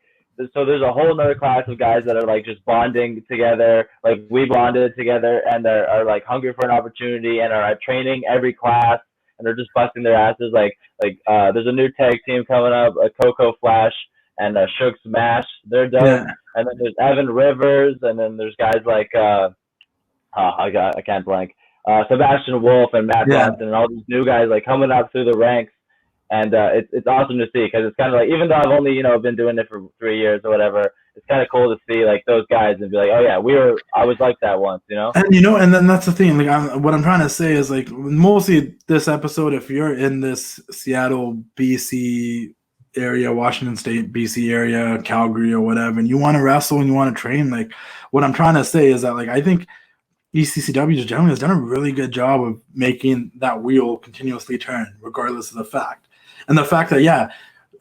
so there's a whole another class of guys that are like just bonding together, like we bonded together, and are like hungry for an opportunity and are training every class and they're just busting their asses. Like there's a new tag team coming up, a Coco Flash and Shook Smash. They're dope. Yeah. And then there's Evan Rivers, and then there's guys like I can't blank. Sebastian Wolf and Matt Johnson and all these new guys like coming up through the ranks. And it's awesome to see because it's kind of like, even though I've only been doing it for 3 years or whatever, it's kind of cool to see like those guys and be like, oh yeah, I was like that once, And and then that's the thing. Like what I'm trying to say is like mostly this episode, if you're in this Seattle, BC area, Washington State, BC area, Calgary or whatever, and you want to wrestle and you want to train, like what I'm trying to say is that like I think ECCW just generally has done a really good job of making that wheel continuously turn, regardless of the fact. And the fact that,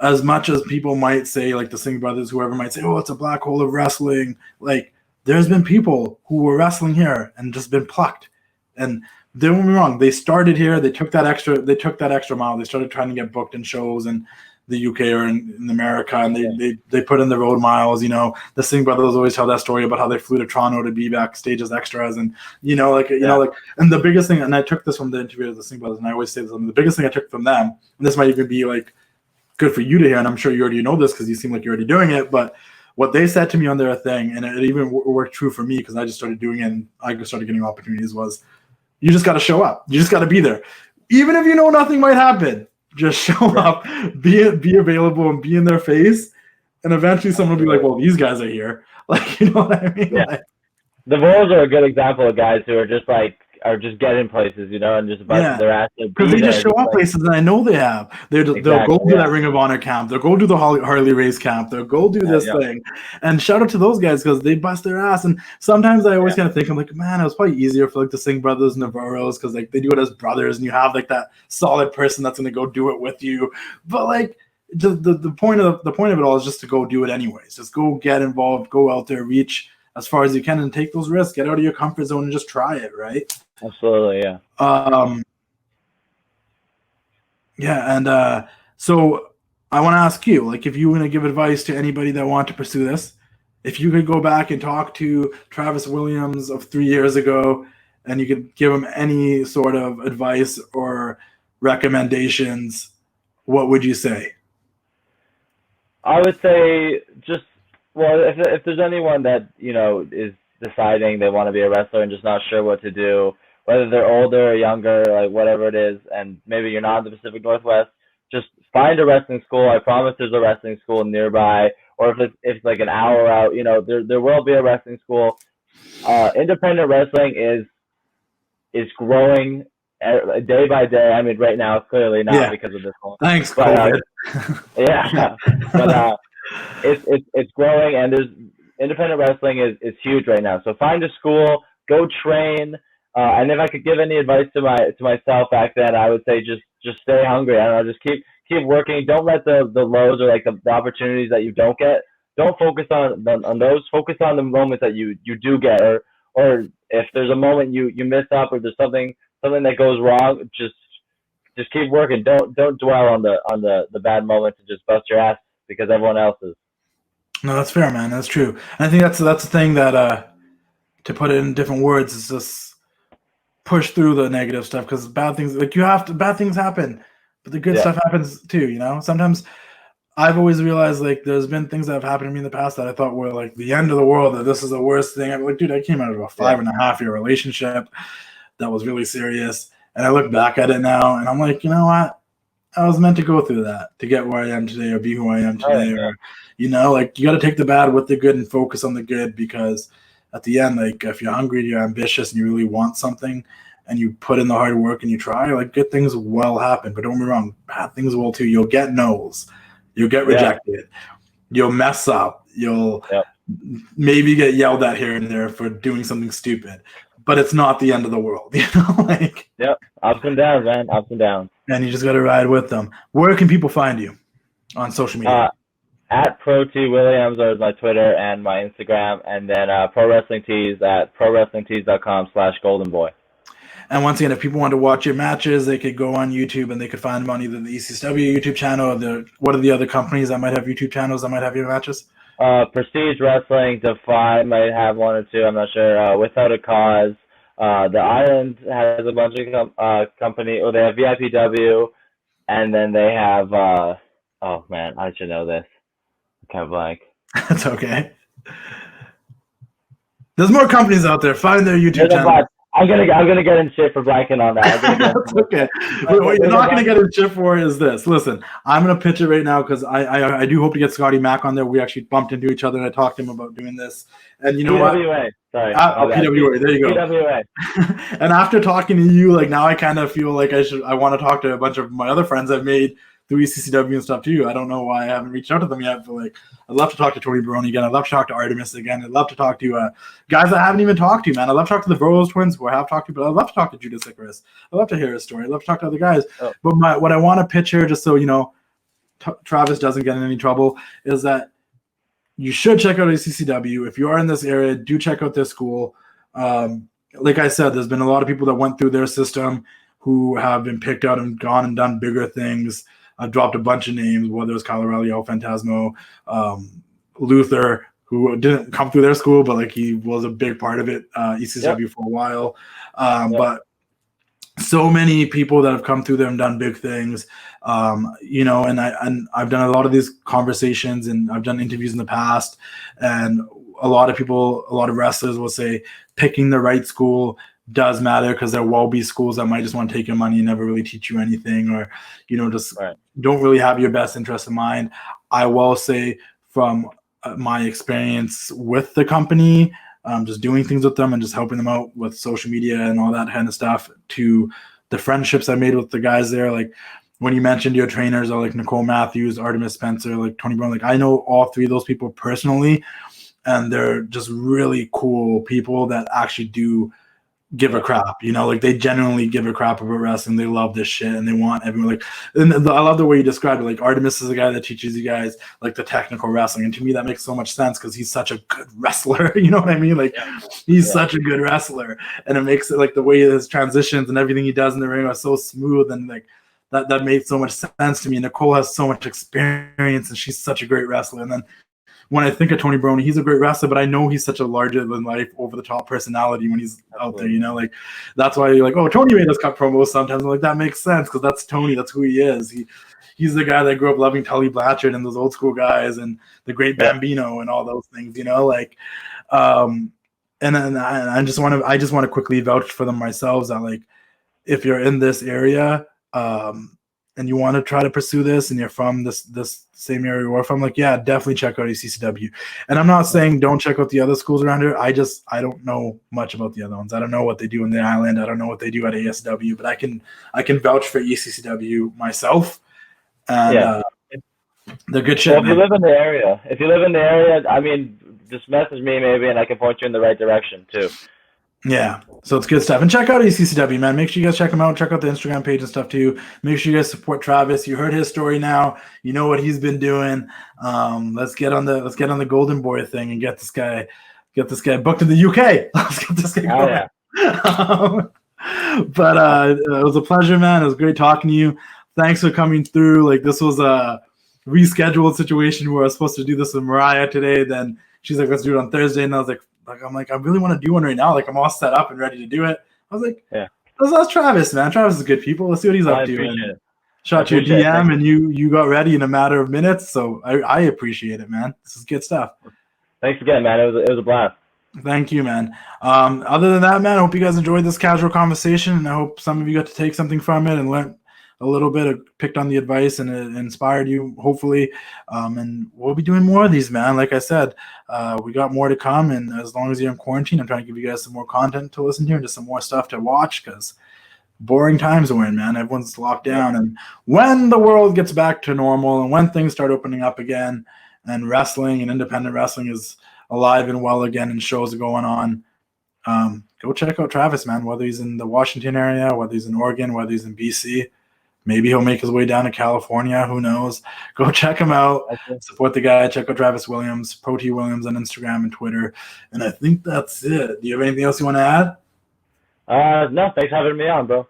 as much as people might say, like the Singh brothers, whoever might say, oh, it's a black hole of wrestling, like there's been people who were wrestling here and just been plucked. And don't get me wrong, they started here, they took that extra mile, they started trying to get booked in shows in the UK or in America, and they put in the road miles. The Singh brothers always tell that story about how they flew to Toronto to be backstage as extras, and and the biggest thing, and I took this from the interview of the Singh brothers, and I always say this, the biggest thing I took from them, and this might even be like good for you to hear, and I'm sure you already know this because you seem like you're already doing it, but what they said to me on their thing, and it even worked true for me because I just started doing it and I started getting opportunities, was you just got to show up, you just got to be there, even if nothing might happen. Just show up, be available, and be in their face, and eventually someone will be like, "Well, these guys are here." Like, you know what I mean? Yeah. The Bulls are a good example of guys who are just like are just getting places, and just busting their ass. Because they just show up places, and I know they have. They'll go do that Ring of Honor camp. They'll go do the Harley race camp. They'll go do this thing. And shout out to those guys because they bust their ass. And sometimes I always kind of think, I'm like, man, it was probably easier for like the Singh brothers and Navarros because like they do it as brothers, and you have like that solid person that's going to go do it with you. But like the point of it all is just to go do it anyways. Just go get involved, go out there, reach as far as you can, and take those risks. Get out of your comfort zone and just try it, right? Absolutely, yeah. So I want to ask you, like, if you were going to give advice to anybody that want to pursue this, if you could go back and talk to Travis Williams of 3 years ago, and you could give him any sort of advice or recommendations, what would you say? I would say if there's anyone that, is deciding they want to be a wrestler and just not sure what to do, whether they're older or younger, like whatever it is, and maybe you're not in the Pacific Northwest, just find a wrestling school. I promise there's a wrestling school nearby, or if it's like an hour out, there will be a wrestling school. Independent wrestling is growing day by day. I mean, right now, clearly not because of this whole. Thanks, COVID. But it's growing, and there's independent wrestling is huge right now. So find a school, go train. And if I could give any advice to myself back then, I would say just stay hungry. I don't know, just keep working. Don't let the lows or like the opportunities that you don't get. Don't focus on those. Focus on the moments that you do get, or if there's a moment you miss up, or there's something that goes wrong, just keep working. Don't dwell on the bad moments and just bust your ass because everyone else is. No, that's fair, man. That's true. And I think that's the thing that to put it in different words is just push through the negative stuff, because bad things happen, but the good stuff happens too. Sometimes I've always realized like there's been things that have happened to me in the past that I thought were like the end of the world, that this is the worst thing. I'm like, dude, I came out of a 5.5-year relationship that was really serious, and I look back at it now and I'm like, you know what? I was meant to go through that to get where I am today, or be who I am today, or like you got to take the bad with the good and focus on the good, because at the end, like if you're hungry, you're ambitious, and you really want something, and you put in the hard work and you try, like good things will happen. But don't get me wrong, bad things will too. You'll get no's, you'll get rejected, you'll mess up, you'll maybe get yelled at here and there for doing something stupid. But it's not the end of the world, ups and downs, man, ups and downs. And you just got to ride with them. Where can people find you on social media? At Pro T Williams is my Twitter and my Instagram, and then Pro Wrestling Tees at prowrestlingtees.com/goldenboy. And once again, if people want to watch your matches, they could go on YouTube and they could find them on either the ECCW YouTube channel or what are the other companies that might have YouTube channels that might have your matches? Prestige Wrestling, Defy might have one or two, I'm not sure. Without a Cause. The Island has a bunch of company, or they have VIPW, and then they have, oh man, I should know this. Kind of blank. That's okay. There's more companies out there. Find their YouTube channel. I'm gonna get in shit for blanking on that. That's okay. What you're not gonna get in shit for is this. Listen, I'm gonna pitch it right now because I do hope to get Scotty Mack on there. We actually bumped into each other and I talked to him about doing this. And you know PWA. What? Sorry. PWA. There you go. PWA. And after talking to you, like now I kind of feel like I want to talk to a bunch of my other friends I've made through ECCW and stuff too. I don't know why I haven't reached out to them yet, but like I'd love to talk to Tony Baroni again. I'd love to talk to Artemis again. I'd love to talk to guys I haven't even talked to, man. I'd love to talk to the Burroughs twins, who I have talked to, but I'd love to talk to Judas Icarus. I'd love to hear his story. I'd love to talk to other guys. Oh. But what I want to pitch here, just so you know, Travis doesn't get in any trouble, is that you should check out ECCW. If you are in this area, do check out their school. Like I said, there's been a lot of people that went through their system who have been picked out and gone and done bigger things. I've dropped a bunch of names, whether it was Calarelli, El Fantasmo, Luther, who didn't come through their school, but like he was a big part of it, ECW for a while. But so many people that have come through there and done big things, you know, and I've done a lot of these conversations and I've done interviews in the past, and a lot of people, a lot of wrestlers will say picking the right school does matter, because there will be schools that might just want to take your money and never really teach you anything, or, you know, just don't really have your best interest in mind. I will say from my experience with the company, just doing things with them and just helping them out with social media and all that kind of stuff, to the friendships I made with the guys there. Like when you mentioned your trainers are like Nicole Matthews, Artemis Spencer, like Tony Brown, like I know all three of those people personally, and they're just really cool people that actually do give a crap, you know, like they genuinely give a crap about wrestling. They love this shit and they want everyone like, and I love the way you described it. Like Artemis is a guy that teaches you guys like the technical wrestling. And to me, that makes so much sense because he's such a good wrestler. You know what I mean? Like he's such a good wrestler, and it makes it like the way his transitions and everything he does in the ring are so smooth, and like that made so much sense to me. Nicole has so much experience and she's such a great wrestler. And then when I think of Tony Brony, he's a great wrestler, but I know he's such a larger than life, over the top personality when he's out there, you know, like that's why you're like, oh, Tony made us cut promos sometimes. I'm like, that makes sense because that's Tony. That's who he is. He's the guy that grew up loving Tully Blanchard and those old school guys and the Great Bambino and all those things, you know, like, and then I just want to quickly vouch for them myself that like, if you're in this area, and you want to try to pursue this and you're from this same area we're from, like, yeah, definitely check out ECCW. And I'm not saying don't check out the other schools around here. I don't know much about the other ones. I don't know what they do in the island. I don't know what they do at ASW, but I can vouch for ECCW myself. And they're good shit. Well, if you live in the area, I mean, just message me maybe and I can point you in the right direction too. Yeah, so it's good stuff. And check out ECCW, man. Make sure you guys check him out. Check out the Instagram page and stuff too. Make sure you guys support Travis. You heard his story now. You know what he's been doing. Let's get on the Golden Boy thing and get this guy booked in the UK. Let's get this guy going. But it was a pleasure, man. It was great talking to you. Thanks for coming through. Like, this was a rescheduled situation where I was supposed to do this with Mariah today. Then she's like, let's do it on Thursday. And I was like, I really want to do one right now. Like, I'm all set up and ready to do it. I was like, that's Travis, man. Travis is good people. Let's see what he's up to. And shot you a DM and you got ready in a matter of minutes. So I appreciate it, man. This is good stuff. Thanks again, man. It was a blast. Thank you, man. Other than that, man, I hope you guys enjoyed this casual conversation, and I hope some of you got to take something from it and learn a little bit, picked on the advice, and it inspired you, hopefully. And we'll be doing more of these, man. Like I said, we got more to come, and as long as you're in quarantine, I'm trying to give you guys some more content to listen to and just some more stuff to watch, because boring times we're in, man. Everyone's locked down. And when the world gets back to normal and when things start opening up again and wrestling and independent wrestling is alive and well again and shows are going on, go check out Travis, man, whether he's in the Washington area, whether he's in Oregon, whether he's in BC. Maybe he'll make his way down to California. Who knows? Go check him out. Support the guy. Check out Travis Williams, Pro T Williams on Instagram and Twitter. And I think that's it. Do you have anything else you want to add? No, thanks for having me on, bro.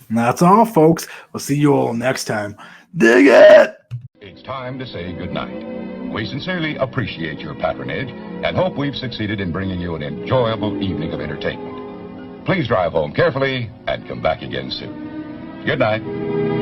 And that's all, folks. We'll see you all next time. Dig it! It's time to say goodnight. We sincerely appreciate your patronage and hope we've succeeded in bringing you an enjoyable evening of entertainment. Please drive home carefully and come back again soon. Good night.